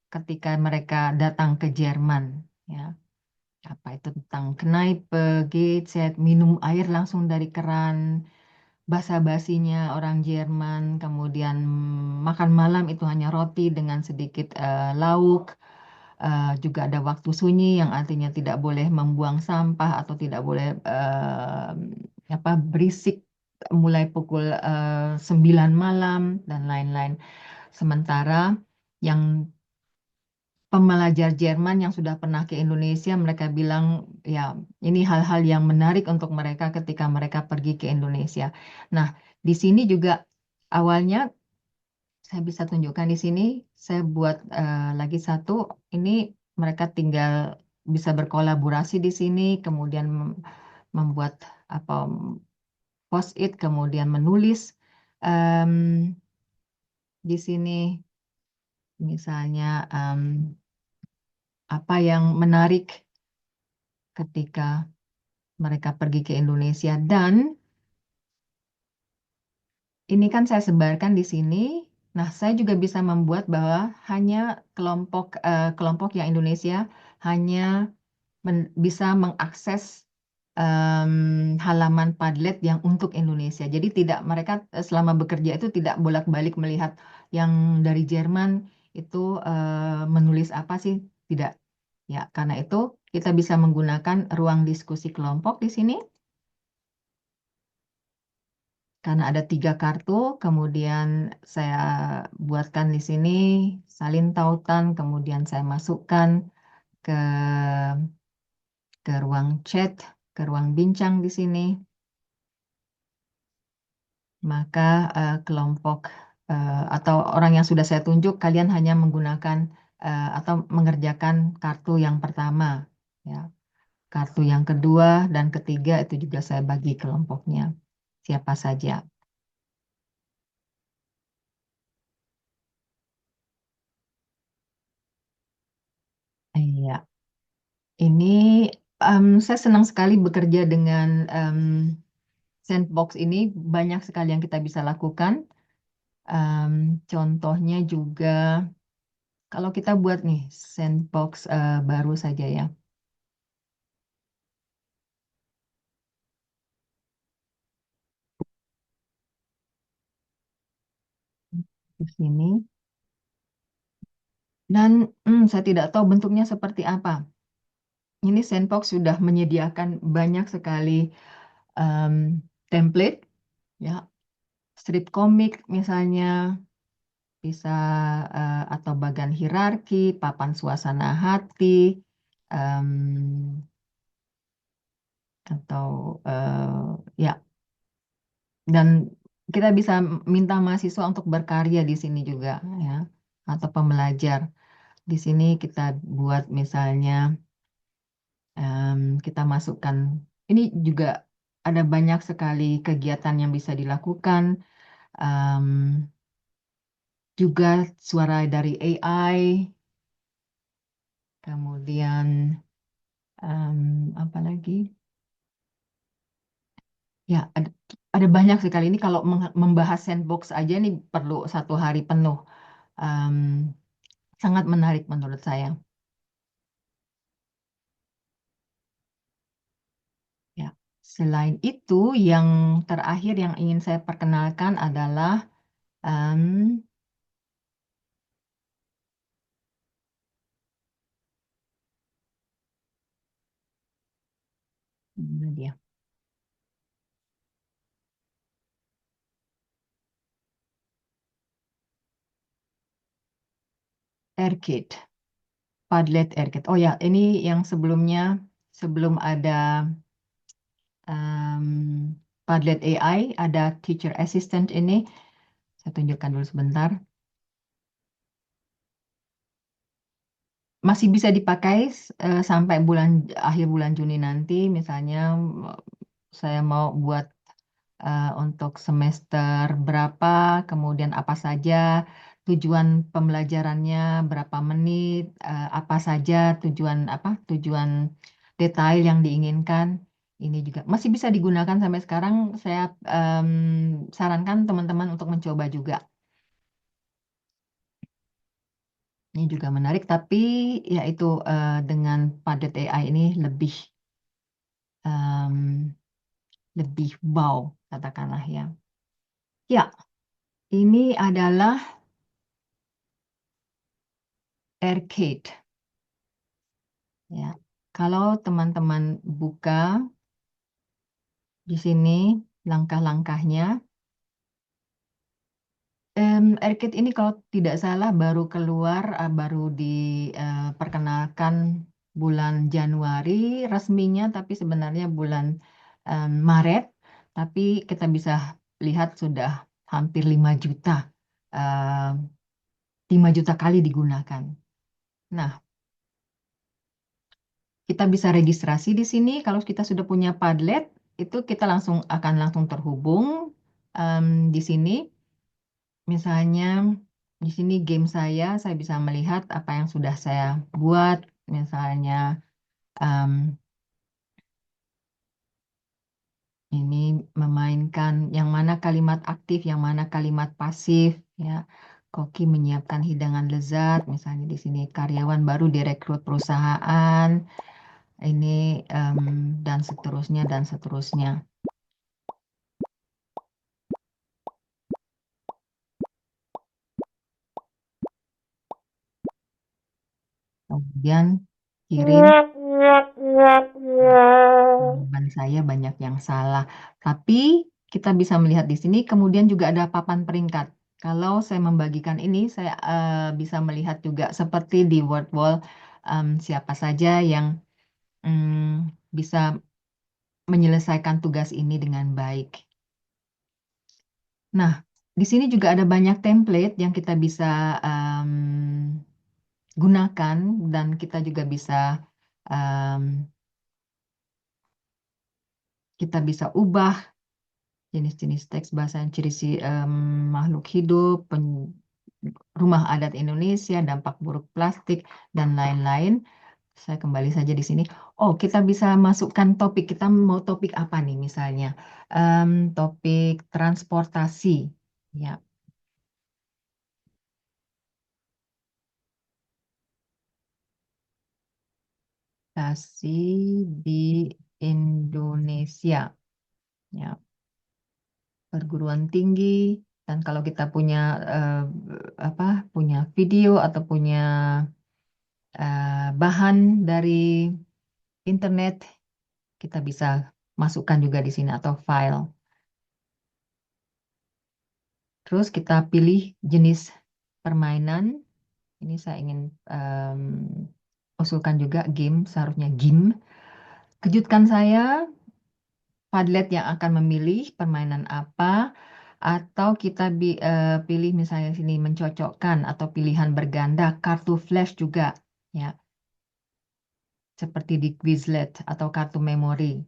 ketika mereka datang ke Jerman. Ya, apa itu tentang Kneipe, Gadget, minum air langsung dari keran, basa-basinya orang Jerman, kemudian makan malam itu hanya roti dengan sedikit lauk. Juga ada waktu sunyi yang artinya tidak boleh membuang sampah atau tidak boleh apa berisik mulai pukul 9 malam dan lain-lain. Sementara yang pembelajar Jerman yang sudah pernah ke Indonesia, mereka bilang ya ini hal-hal yang menarik untuk mereka ketika mereka pergi ke Indonesia. Nah, di sini juga awalnya saya bisa tunjukkan di sini, saya buat lagi satu, ini mereka tinggal bisa berkolaborasi di sini, kemudian membuat apa post-it, kemudian menulis em, di sini misalnya apa yang menarik ketika mereka pergi ke Indonesia dan ini kan saya sebarkan di sini. Nah, saya juga bisa membuat bahwa hanya kelompok yang Indonesia hanya bisa mengakses halaman Padlet yang untuk Indonesia. Jadi tidak mereka selama bekerja itu tidak bolak-balik melihat yang dari Jerman itu menulis apa sih? Tidak. Ya, karena itu kita bisa menggunakan ruang diskusi kelompok di sini. Karena ada 3 kartu, kemudian saya buatkan di sini salin tautan, kemudian saya masukkan ke ruang chat, ke ruang bincang di sini. Maka kelompok atau orang yang sudah saya tunjuk, kalian hanya menggunakan atau mengerjakan kartu yang pertama, ya. Kartu yang kedua dan ketiga itu juga saya bagi kelompoknya, siapa saja. Iya. Ini saya senang sekali bekerja dengan sandbox ini. Banyak sekali yang kita bisa lakukan. Contohnya juga kalau kita buat nih sandbox baru saja ya. Di sini. Dan saya tidak tahu bentuknya seperti apa. Ini sandbox sudah menyediakan banyak sekali em, template, ya, strip komik misalnya, bisa atau bagan hierarki, papan suasana hati, em, atau ya, dan kita bisa minta mahasiswa untuk berkarya di sini juga, ya, atau pembelajar. Di sini kita buat misalnya kita masukkan, ini juga ada banyak sekali kegiatan yang bisa dilakukan, em, juga suara dari AI, kemudian apa lagi? Ya, ada banyak sekali. Ini kalau membahas sandbox aja nih perlu 1 hari penuh. Em, Sangat menarik menurut saya. Ya. Selain itu, yang terakhir yang ingin saya perkenalkan adalah em, mana dia? Arcade, Padlet Arcade. Oh ya, ini yang sebelumnya sebelum ada em, Padlet AI, ada Teacher Assistant ini. Saya tunjukkan dulu sebentar. Masih bisa dipakai sampai akhir bulan Juni nanti. Misalnya saya mau buat untuk semester berapa, kemudian apa saja tujuan pembelajarannya, berapa menit, apa saja tujuan detail yang diinginkan. Ini juga masih bisa digunakan sampai sekarang. Saya sarankan teman-teman untuk mencoba juga. Ini juga menarik, tapi yaitu dengan Padlet AI ini em, lebih wow, katakanlah ya. Ya, ini adalah arcade. Ya, kalau teman-teman buka di sini langkah-langkahnya, arcade ini kalau tidak salah baru keluar, baru diperkenalkan bulan Januari resminya, tapi sebenarnya bulan Maret. Tapi kita bisa lihat sudah hampir 5 juta, em, 5 juta kali digunakan. Nah, kita bisa registrasi di sini. Kalau kita sudah punya Padlet, itu kita akan langsung terhubung di sini. Misalnya di sini game saya bisa melihat apa yang sudah saya buat. Misalnya em, ini memainkan yang mana kalimat aktif, yang mana kalimat pasif, ya. Koki menyiapkan hidangan lezat, misalnya di sini karyawan baru direkrut perusahaan, ini dan seterusnya dan seterusnya. Kemudian kirim. Jawaban saya banyak yang salah. Tapi kita bisa melihat di sini, kemudian juga ada papan peringkat. Kalau saya membagikan ini, saya bisa melihat juga seperti di word wall, siapa saja yang bisa menyelesaikan tugas ini dengan baik. Nah, di sini juga ada banyak template yang kita bisa gunakan dan kita juga bisa ubah jenis-jenis teks bahasa ciri makhluk hidup, rumah adat Indonesia, dampak buruk plastik, dan lain-lain. Saya kembali saja di sini. Oh, kita bisa masukkan topik. Kita mau topik apa nih misalnya? Topik transportasi. Ya, transportasi di Indonesia. Ya, perguruan tinggi. Dan kalau kita punya eh, punya video atau punya bahan dari internet, kita bisa masukkan juga di sini atau file. Terus kita pilih jenis permainan. Ini saya ingin em, usulkan juga game, seharusnya game. Kejutkan saya, Padlet yang akan memilih permainan apa, atau kita pilih misalnya sini mencocokkan atau pilihan berganda, kartu flash juga, ya, seperti di Quizlet atau kartu memori,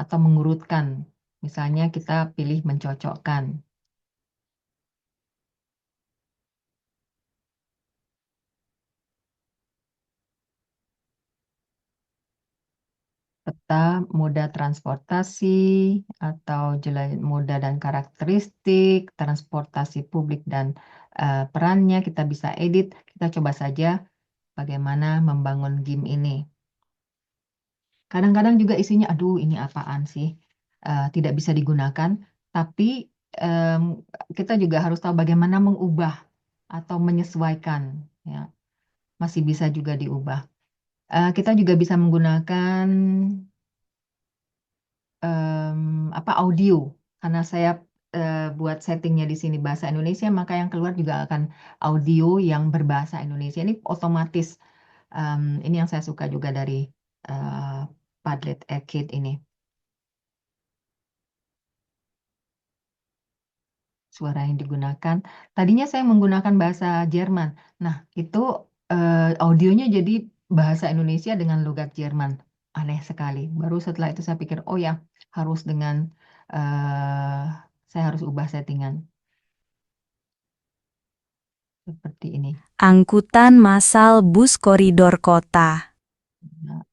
atau mengurutkan. Misalnya kita pilih mencocokkan. Peta moda transportasi atau moda dan karakteristik transportasi publik dan perannya kita bisa edit. Kita coba saja bagaimana membangun game ini. Kadang-kadang juga isinya, aduh ini apaan sih, tidak bisa digunakan. Tapi em, kita juga harus tahu bagaimana mengubah atau menyesuaikan. Ya, masih bisa juga diubah. Kita juga bisa menggunakan audio, karena saya buat settingnya di sini bahasa Indonesia, maka yang keluar juga akan audio yang berbahasa Indonesia. Ini otomatis. Ini yang saya suka juga dari eh, Padlet Arcade ini. Suara yang digunakan. Tadinya saya menggunakan bahasa Jerman. Nah, itu audionya jadi bahasa Indonesia dengan logat Jerman. Aneh sekali. Baru setelah itu saya pikir, oh ya, harus dengan eh, saya harus ubah settingan seperti ini. Angkutan massal bus koridor kota. Nah,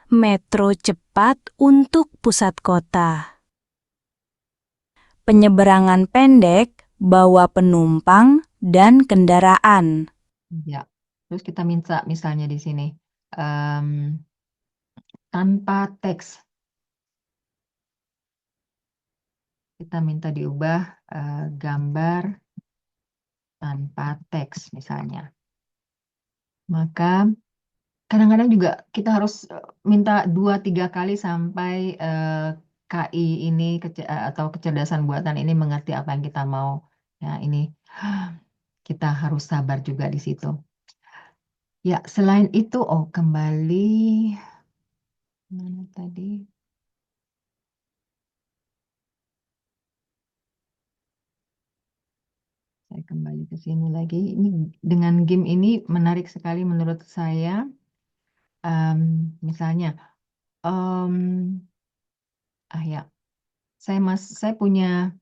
Metro cepat untuk pusat kota. Penyeberangan pendek, bawa penumpang dan kendaraan. ya. Terus kita minta misalnya di sini em, tanpa teks. Kita minta diubah gambar tanpa teks misalnya. Maka kadang-kadang juga kita harus minta 2-3 kali sampai KI ini atau kecerdasan buatan ini mengerti apa yang kita mau. Ya, ini kita harus sabar juga di situ. Ya, selain itu, kembali mana tadi? Saya kembali ke sini lagi. Ini dengan game ini menarik sekali menurut saya. Misalnya, em, ya, saya punya.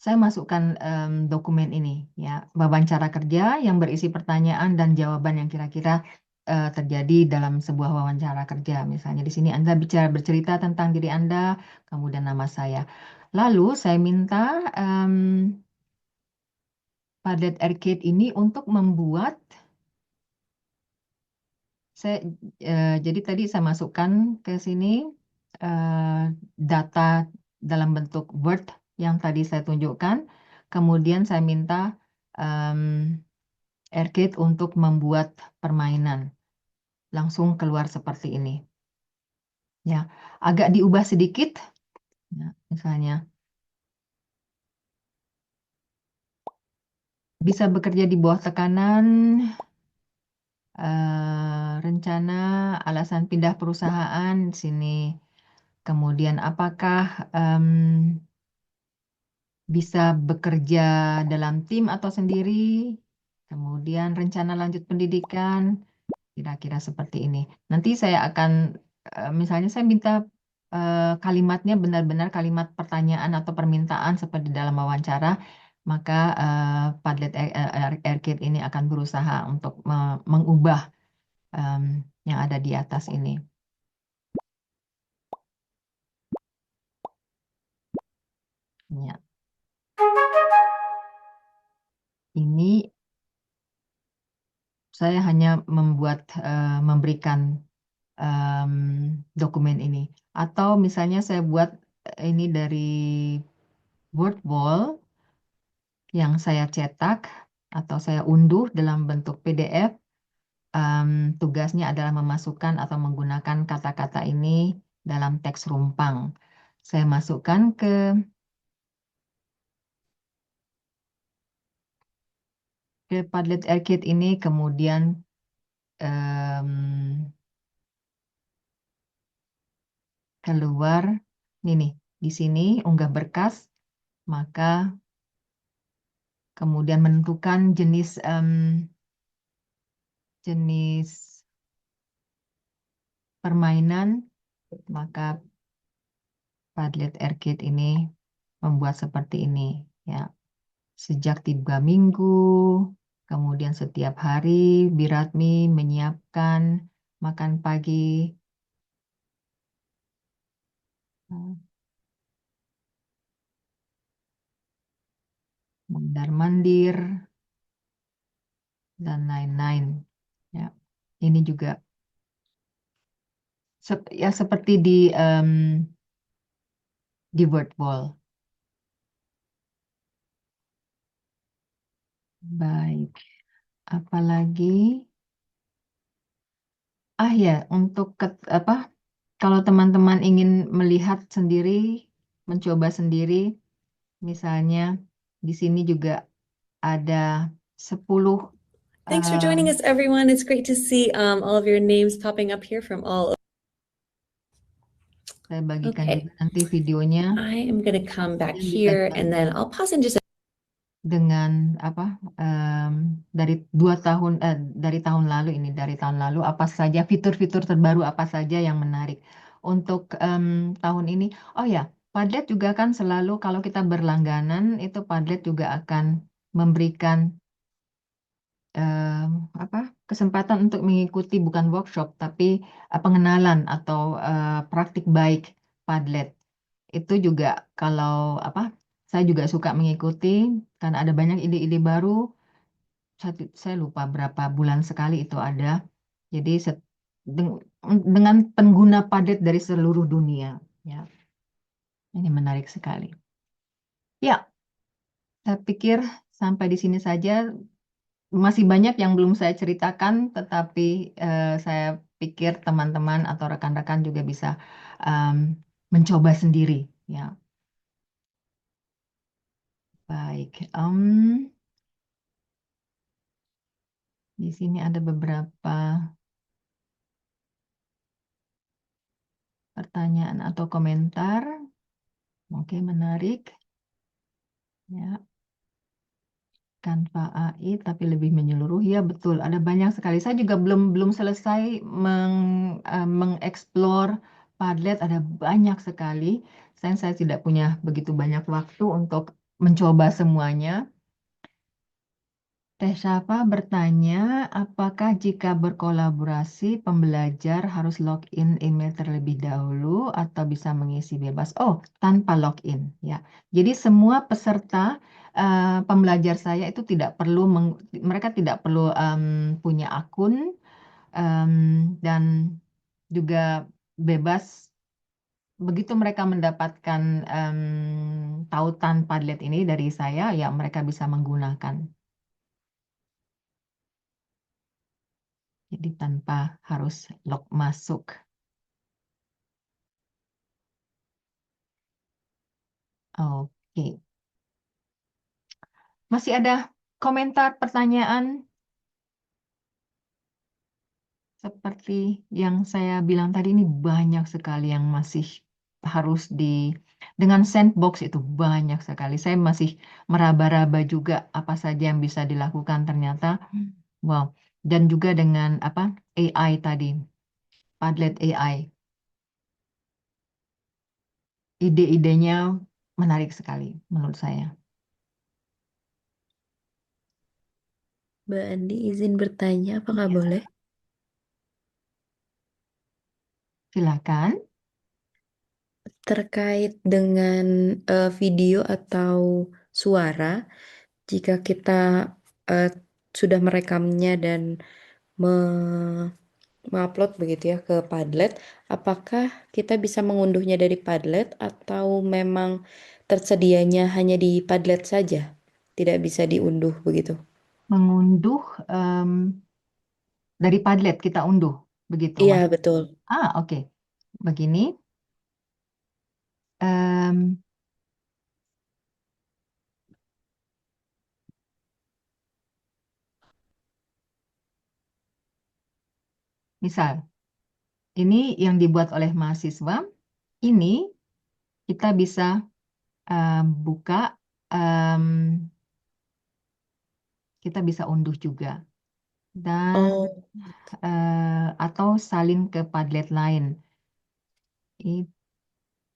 Saya masukkan dokumen ini, ya, wawancara kerja yang berisi pertanyaan dan jawaban yang kira-kira terjadi dalam sebuah wawancara kerja. Misalnya di sini Anda bercerita tentang diri Anda, kemudian nama saya. Lalu saya minta Padlet Arcade ini untuk membuat jadi tadi saya masukkan ke sini data dalam bentuk Word yang tadi saya tunjukkan. Kemudian saya minta em, Arcade untuk membuat permainan. Langsung keluar seperti ini. Ya, agak diubah sedikit. Ya, misalnya bisa bekerja di bawah tekanan, rencana, alasan pindah perusahaan di sini. Kemudian apakah bisa bekerja dalam tim atau sendiri? Kemudian rencana lanjut pendidikan, kira-kira seperti ini. Nanti saya akan, misalnya saya minta kalimatnya benar-benar kalimat pertanyaan atau permintaan seperti dalam wawancara, maka Padlet Arcade ini akan berusaha untuk mengubah em, yang ada di atas ini. Ya. Ini saya hanya memberikan dokumen ini. Atau misalnya saya buat ini dari Word wall yang saya cetak atau saya unduh dalam bentuk PDF. Tugasnya adalah memasukkan atau menggunakan kata-kata ini dalam teks rumpang. Saya masukkan ke Padlet Arcade ini, kemudian em, keluar ini nih di sini unggah berkas, maka kemudian menentukan jenis permainan, maka Padlet Arcade ini membuat seperti ini, ya. Sejak 3 minggu, kemudian setiap hari Biratmi menyiapkan makan pagi, mondar-mandir, dan lain-lain. Ya, ini juga ya seperti di word wall. Baik, apalagi? Ya, untuk apa? Kalau teman-teman ingin melihat sendiri, mencoba sendiri, misalnya di sini juga ada 10. Thanks for joining us, everyone. It's great to see all of your names popping up here from all over. Saya bagikan Okay. juga nanti videonya I am going to come back Kemudian here bisa and then I'll pause in just a dengan apa dari dari tahun lalu apa saja fitur-fitur terbaru apa saja yang menarik. untuk tahun ini. Oh ya, Padlet juga kan selalu kalau kita berlangganan itu Padlet juga akan memberikan apa kesempatan untuk mengikuti bukan workshop tapi pengenalan atau praktik baik Padlet. Itu juga kalau apa saya juga suka mengikuti karena ada banyak ide-ide baru. Saya lupa berapa bulan sekali itu ada. Jadi dengan pengguna Padlet dari seluruh dunia, ya, ini menarik sekali. Ya, saya pikir sampai di sini saja. Masih banyak yang belum saya ceritakan, tetapi saya pikir teman-teman atau rekan-rekan juga bisa em, mencoba sendiri. Ya, baik. Di sini ada beberapa pertanyaan atau komentar. Oke, menarik. Ya, Canva AI tapi lebih menyeluruh. Ya, betul. Ada banyak sekali. Saya juga belum selesai mengeksplor Padlet. Ada banyak sekali. Saya tidak punya begitu banyak waktu untuk mencoba semuanya. Teh Syafa bertanya, apakah jika berkolaborasi pembelajar harus login email terlebih dahulu atau bisa mengisi bebas? Oh, tanpa login, ya. Jadi semua peserta pembelajar saya itu tidak perlu mereka tidak perlu punya akun em, dan juga bebas begitu mereka mendapatkan tautan Padlet ini dari saya, ya mereka bisa menggunakan. Jadi tanpa harus log masuk. Oke. Masih ada komentar, pertanyaan seperti yang saya bilang tadi ini banyak sekali yang masih harus dengan sandbox itu banyak sekali. Saya masih meraba-raba juga apa saja yang bisa dilakukan ternyata. Wow. Dan juga dengan apa AI tadi, Padlet AI. Ide-idenya menarik sekali menurut saya. Mbak Andi izin bertanya, apakah Ya. boleh? Silakan. Terkait dengan video atau suara, jika kita eh, sudah merekamnya dan me- mengupload begitu ya ke Padlet, apakah kita bisa mengunduhnya dari Padlet atau memang tersedianya hanya di Padlet saja, tidak bisa diunduh begitu? Mengunduh dari Padlet kita unduh, begitu Iya, Mas. betul. Oke. Begini, em, misal ini yang dibuat oleh mahasiswa, ini kita bisa buka, em, kita bisa unduh juga dan Oh, atau salin ke Padlet lain. I-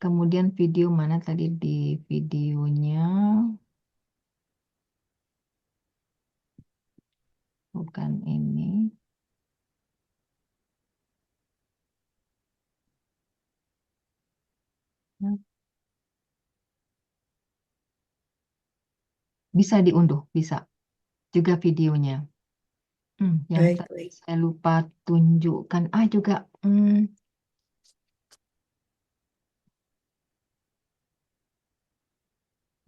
Kemudian video mana tadi di videonya? Bukan ini. Bisa diunduh, bisa juga videonya. Yang baik, tadi baik. saya lupa tunjukkan. Juga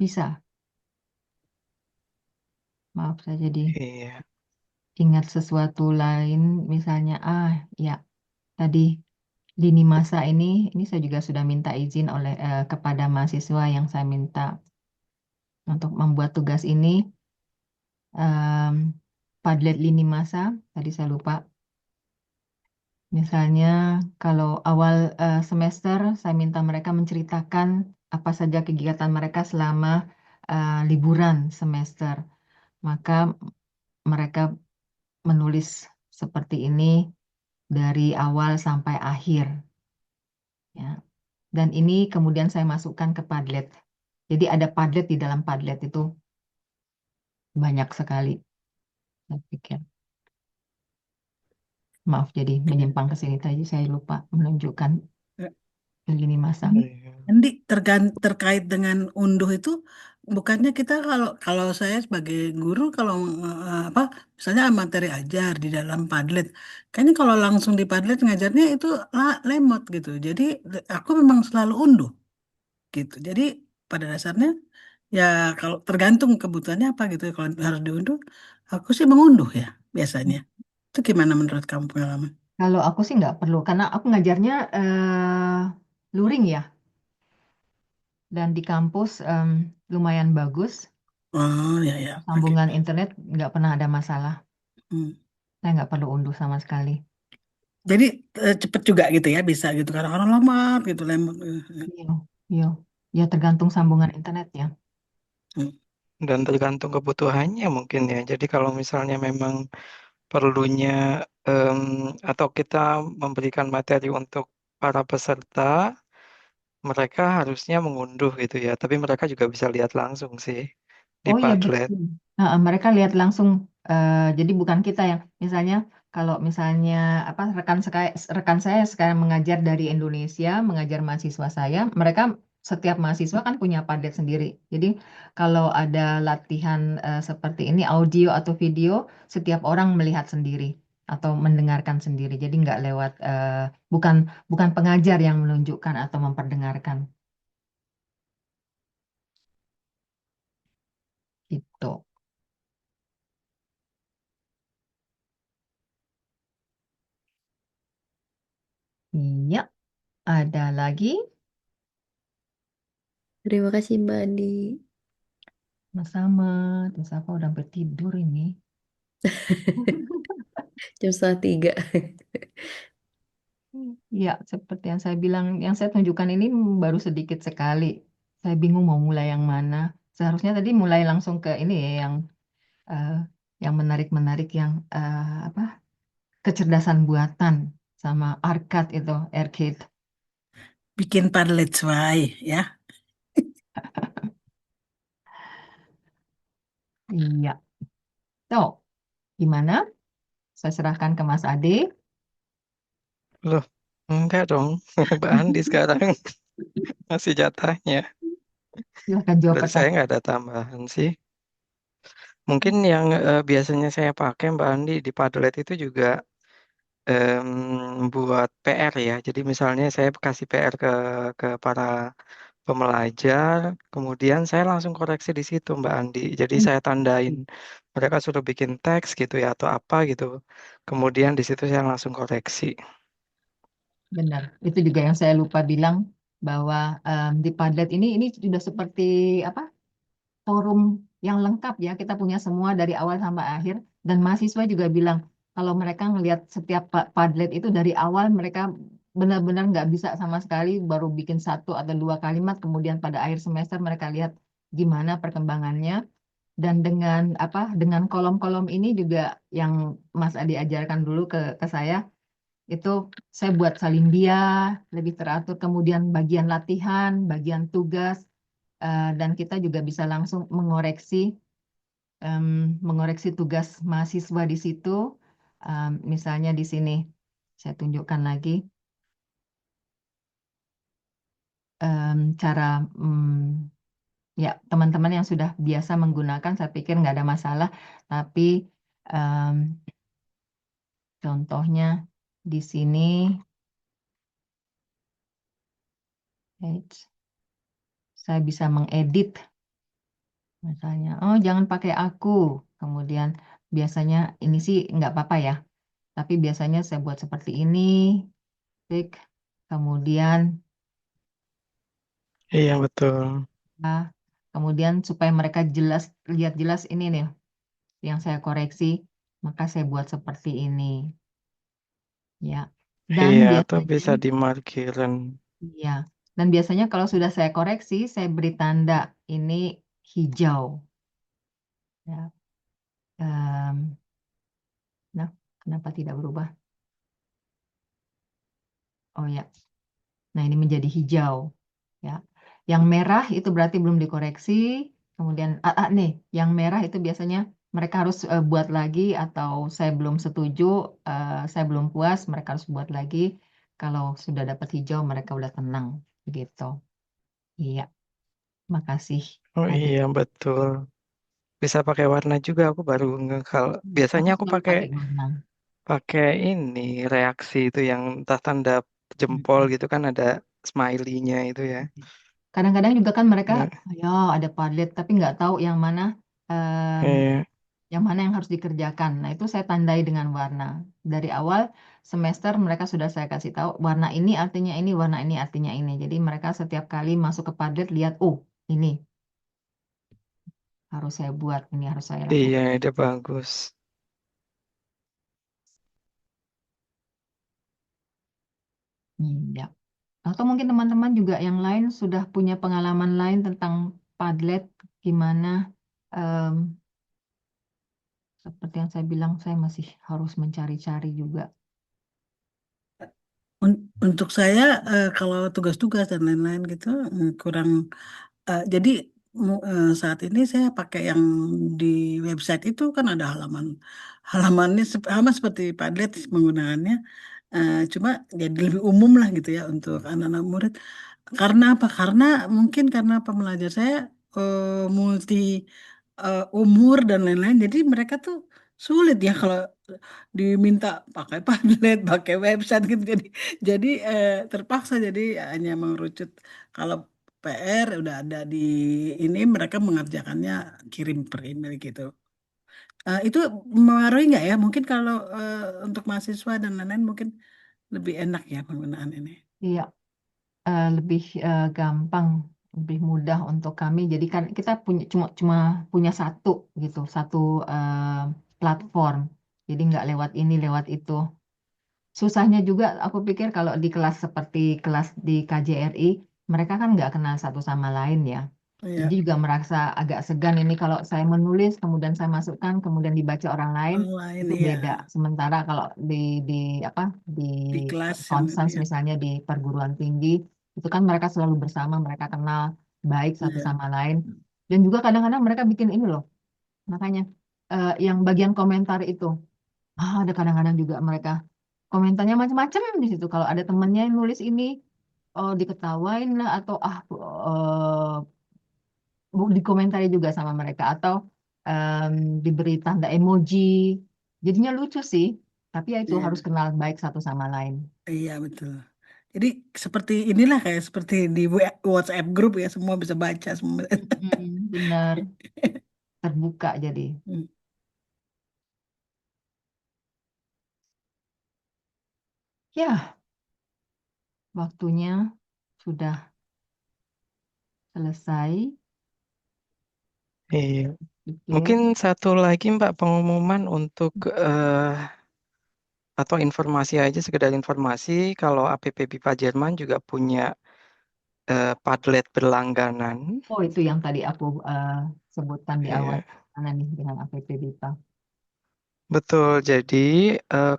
bisa. Maaf, saya jadi Iya. ingat sesuatu lain. Misalnya, ya, tadi lini masa ini saya juga sudah minta izin kepada mahasiswa yang saya minta untuk membuat tugas ini. em, Padlet lini masa, tadi saya lupa. Misalnya, kalau awal semester, saya minta mereka menceritakan apa saja kegiatan mereka selama liburan semester. Maka mereka menulis seperti ini dari awal sampai akhir. Ya. Dan ini kemudian saya masukkan ke Padlet. Jadi ada Padlet di dalam Padlet itu banyak sekali. Saya pikir. Maaf, jadi menyimpang ke sini tadi. Saya lupa menunjukkan Ya. lini masa. Andi, terkait dengan unduh itu, bukannya kita kalau kalau saya sebagai guru kalau apa misalnya materi ajar di dalam Padlet, kayaknya kalau langsung di Padlet ngajarnya itu lemot gitu. Jadi aku memang selalu unduh gitu. Jadi pada dasarnya ya kalau tergantung kebutuhannya apa gitu. Kalau harus diunduh, aku sih mengunduh ya biasanya. Itu gimana menurut kamu pengalaman? Kalau aku sih nggak perlu, karena aku ngajarnya luring ya, dan di kampus lumayan bagus. Oh ya ya, oke. Sambungan internet nggak pernah ada masalah. Hmm. Saya nggak perlu unduh sama sekali. Jadi cepet juga gitu ya bisa gitu. Kadang-kadang lama gitu lemot. Iya, iya. Ya tergantung sambungan internet ya. Hmm. Dan tergantung kebutuhannya mungkin ya. Jadi kalau misalnya memang perlunya em, atau kita memberikan materi untuk para peserta, mereka harusnya mengunduh gitu ya. Tapi mereka juga bisa lihat langsung sih di Oh iya Padlet. betul. Mereka lihat langsung. Jadi bukan kita yang, misalnya kalau misalnya apa rekan saya sekarang mengajar dari Indonesia, mengajar mahasiswa saya, mereka setiap mahasiswa kan punya Padlet sendiri. Jadi kalau ada latihan seperti ini audio atau video, setiap orang melihat sendiri atau mendengarkan sendiri. Jadi nggak lewat bukan bukan pengajar yang menunjukkan atau memperdengarkan gitu. Iya, ada lagi. Terima kasih Mbak Andi. Sama-sama. Terus apa udah sampai tidur ini? Jam setengah tiga. Ya, seperti yang saya bilang, yang saya tunjukkan ini baru sedikit sekali. Saya bingung mau mulai yang mana. Seharusnya tadi mulai langsung ke ini ya, eh, yang menarik-menarik, yang apa? Kecerdasan buatan sama arcade itu, arcade. Bikin Padlet sesuai ya. Iya. Tuh, gimana? Saya serahkan ke Mas Ade. Loh, enggak dong. Mbak Andi sekarang masih jatahnya. Silahkan jawab Dari saya pertanyaan. nggak ada tambahan sih. Mungkin yang biasanya saya pakai Mbak Andi di Padlet itu juga buat PR ya. Jadi misalnya saya kasih PR ke para pembelajar, kemudian saya langsung koreksi di situ Mbak Andi. Jadi saya tandain mereka sudah bikin teks gitu ya atau apa gitu. Kemudian di situ saya langsung koreksi. Benar. Itu juga yang saya lupa bilang bahwa di Padlet ini sudah seperti apa? Forum yang lengkap ya. Kita punya semua dari awal sampai akhir. Dan mahasiswa juga bilang kalau mereka ngelihat setiap Padlet itu dari awal mereka benar-benar nggak bisa sama sekali, baru bikin satu atau dua kalimat, kemudian pada akhir semester mereka lihat gimana perkembangannya. Dan dengan apa? Dengan kolom-kolom ini juga yang Mas Adi ajarkan dulu ke saya, itu saya buat salindia lebih teratur, kemudian bagian latihan, bagian tugas, dan kita juga bisa langsung em, mengoreksi tugas mahasiswa di situ. Misalnya di sini saya tunjukkan lagi cara ya teman-teman yang sudah biasa menggunakan, saya pikir nggak ada masalah. Tapi em, contohnya di sini, saya bisa mengedit. Misalnya, oh jangan pakai aku. Kemudian biasanya ini sih nggak apa-apa ya. Tapi biasanya saya buat seperti ini, klik. Kemudian, Iya betul. ah, kemudian supaya mereka jelas, lihat jelas ini nih yang saya koreksi, maka saya buat seperti ini, ya. Dan Iya, atau biasanya, bisa dimarkirin. ya. Dan biasanya kalau sudah saya koreksi, saya beri tanda ini hijau. Ya. Nah, kenapa tidak berubah? Oh ya. Nah, ini menjadi hijau. Ya. Yang merah itu berarti belum dikoreksi. Kemudian nih, yang merah itu biasanya mereka harus buat lagi atau saya belum setuju, saya belum puas, mereka harus buat lagi. Kalau sudah dapat hijau, mereka udah tenang, gitu. Iya, makasih. Oh Ade. iya betul. Bisa pakai warna juga. Aku baru ngekal. Biasanya Aku aku selalu pakai pakai warna. pakai ini reaksi itu yang entah tanda jempol Mm-mm. gitu kan ada smiley-nya itu ya. Kadang-kadang juga kan mereka, Nah, ya ada Padlet, tapi nggak tahu em, eh, yang mana yang harus dikerjakan. Nah, itu saya tandai dengan warna. Dari awal semester mereka sudah saya kasih tahu warna ini artinya ini, warna ini artinya ini. Jadi mereka setiap kali masuk ke Padlet lihat, oh ini harus saya buat, ini harus saya iya lakukan. ide bagus. Ya. Atau mungkin teman-teman juga yang lain sudah punya pengalaman lain tentang Padlet, gimana? Em, Seperti yang saya bilang, saya masih harus mencari-cari juga. Untuk saya kalau tugas-tugas dan lain-lain gitu kurang jadi saat ini saya pakai yang di website itu kan ada halamannya sama seperti Padlet menggunakannya. Cuma jadi lebih umum lah gitu ya untuk anak-anak murid. Karena apa? Karena mungkin karena pembelajar saya multi umur dan lain-lain. Jadi mereka tuh sulit ya kalau diminta pakai Padlet, pakai website gitu. Jadi terpaksa jadi hanya mengerucut kalau PR udah ada di ini mereka mengerjakannya kirim per email gitu. Itu mempengaruhi nggak ya? Mungkin kalau untuk mahasiswa dan lain-lain mungkin lebih enak ya penggunaan ini. Iya, lebih gampang, lebih mudah untuk kami. Jadi kan kita punya cuma cuma punya satu gitu, satu platform. Jadi nggak lewat ini, lewat itu. Susahnya juga aku pikir kalau di kelas seperti kelas di KJRI, mereka kan nggak kenal satu sama lain ya. Jadi Iya, juga merasa agak segan ini kalau saya menulis, kemudian saya masukkan, kemudian dibaca orang lain, orang lain itu iya beda. Sementara kalau di apa di di kelas yang itu Konstans ya. misalnya di perguruan tinggi, itu kan mereka selalu bersama, mereka kenal baik satu Iya, sama lain. Dan juga kadang-kadang mereka bikin ini loh, makanya yang bagian komentar itu, ada kadang-kadang juga mereka komentarnya macam-macam di situ. Kalau ada temennya yang nulis ini, oh diketawain lah atau dikomentari juga sama mereka atau em, diberi tanda emoji. Jadinya lucu sih, tapi ya itu harus iya, kenal baik satu sama lain. iya betul. Jadi seperti inilah kayak seperti di WhatsApp grup ya semua bisa baca semua. Benar, terbuka jadi. Ya, waktunya sudah selesai. Iya. Pikir, Mungkin satu lagi Mbak pengumuman untuk atau informasi aja sekedar informasi kalau APP BIPA Jerman juga punya Padlet berlangganan. oh itu yang tadi aku sebutkan di awal. Iya. Mana nih dengan APP BIPA? Betul, jadi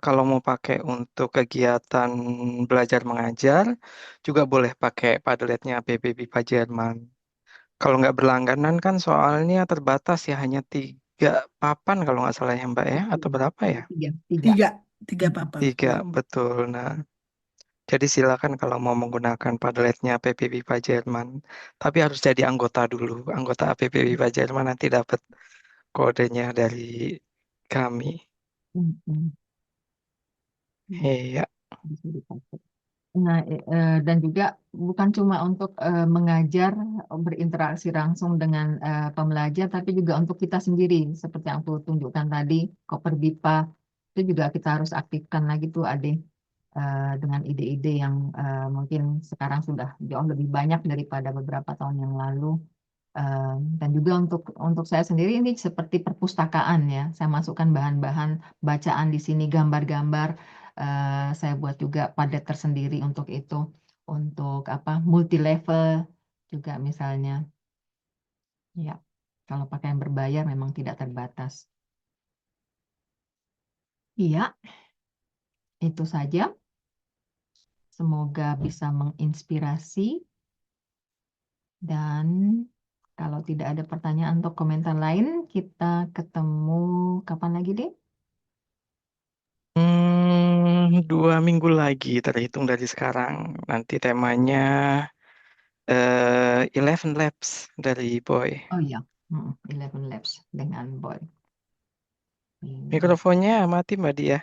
kalau mau pakai untuk kegiatan belajar mengajar, juga boleh pakai Padletnya APP BIPA Jerman. Kalau nggak berlangganan kan soalnya terbatas ya, hanya 3 papan kalau nggak salah ya Mbak ya, atau berapa ya? Tiga, tiga. Tiga, tiga Mm-mm. papan. 3, betul. Nah, jadi silakan kalau mau menggunakan Padletnya APP BIPA Jerman. Tapi harus jadi anggota dulu, anggota APP BIPA Jerman nanti dapat kodenya dari kami. Mm-mm. Iya. Bisa dipakai. Nah, dan juga bukan cuma untuk mengajar, berinteraksi langsung dengan pembelajar, tapi juga untuk kita sendiri, seperti yang aku tunjukkan tadi, Koper BIPA, itu juga kita harus aktifkan lagi tuh, Ade, dengan ide-ide yang mungkin sekarang sudah jauh lebih banyak daripada beberapa tahun yang lalu. Dan juga untuk saya sendiri ini seperti perpustakaan ya. Saya masukkan bahan-bahan bacaan di sini, gambar-gambar. Saya buat juga padet tersendiri untuk itu, untuk apa multi level juga misalnya. Ya, kalau pakai yang berbayar memang tidak terbatas. Iya, itu saja. Semoga bisa menginspirasi. Dan kalau tidak ada pertanyaan atau komentar lain, kita ketemu kapan lagi deh? 2 minggu lagi terhitung dari sekarang. Nanti temanya 11 Labs dari Boy. Oh iya, 11 Labs dengan Boy. Ini. Mikrofonnya mati Mbak Dia.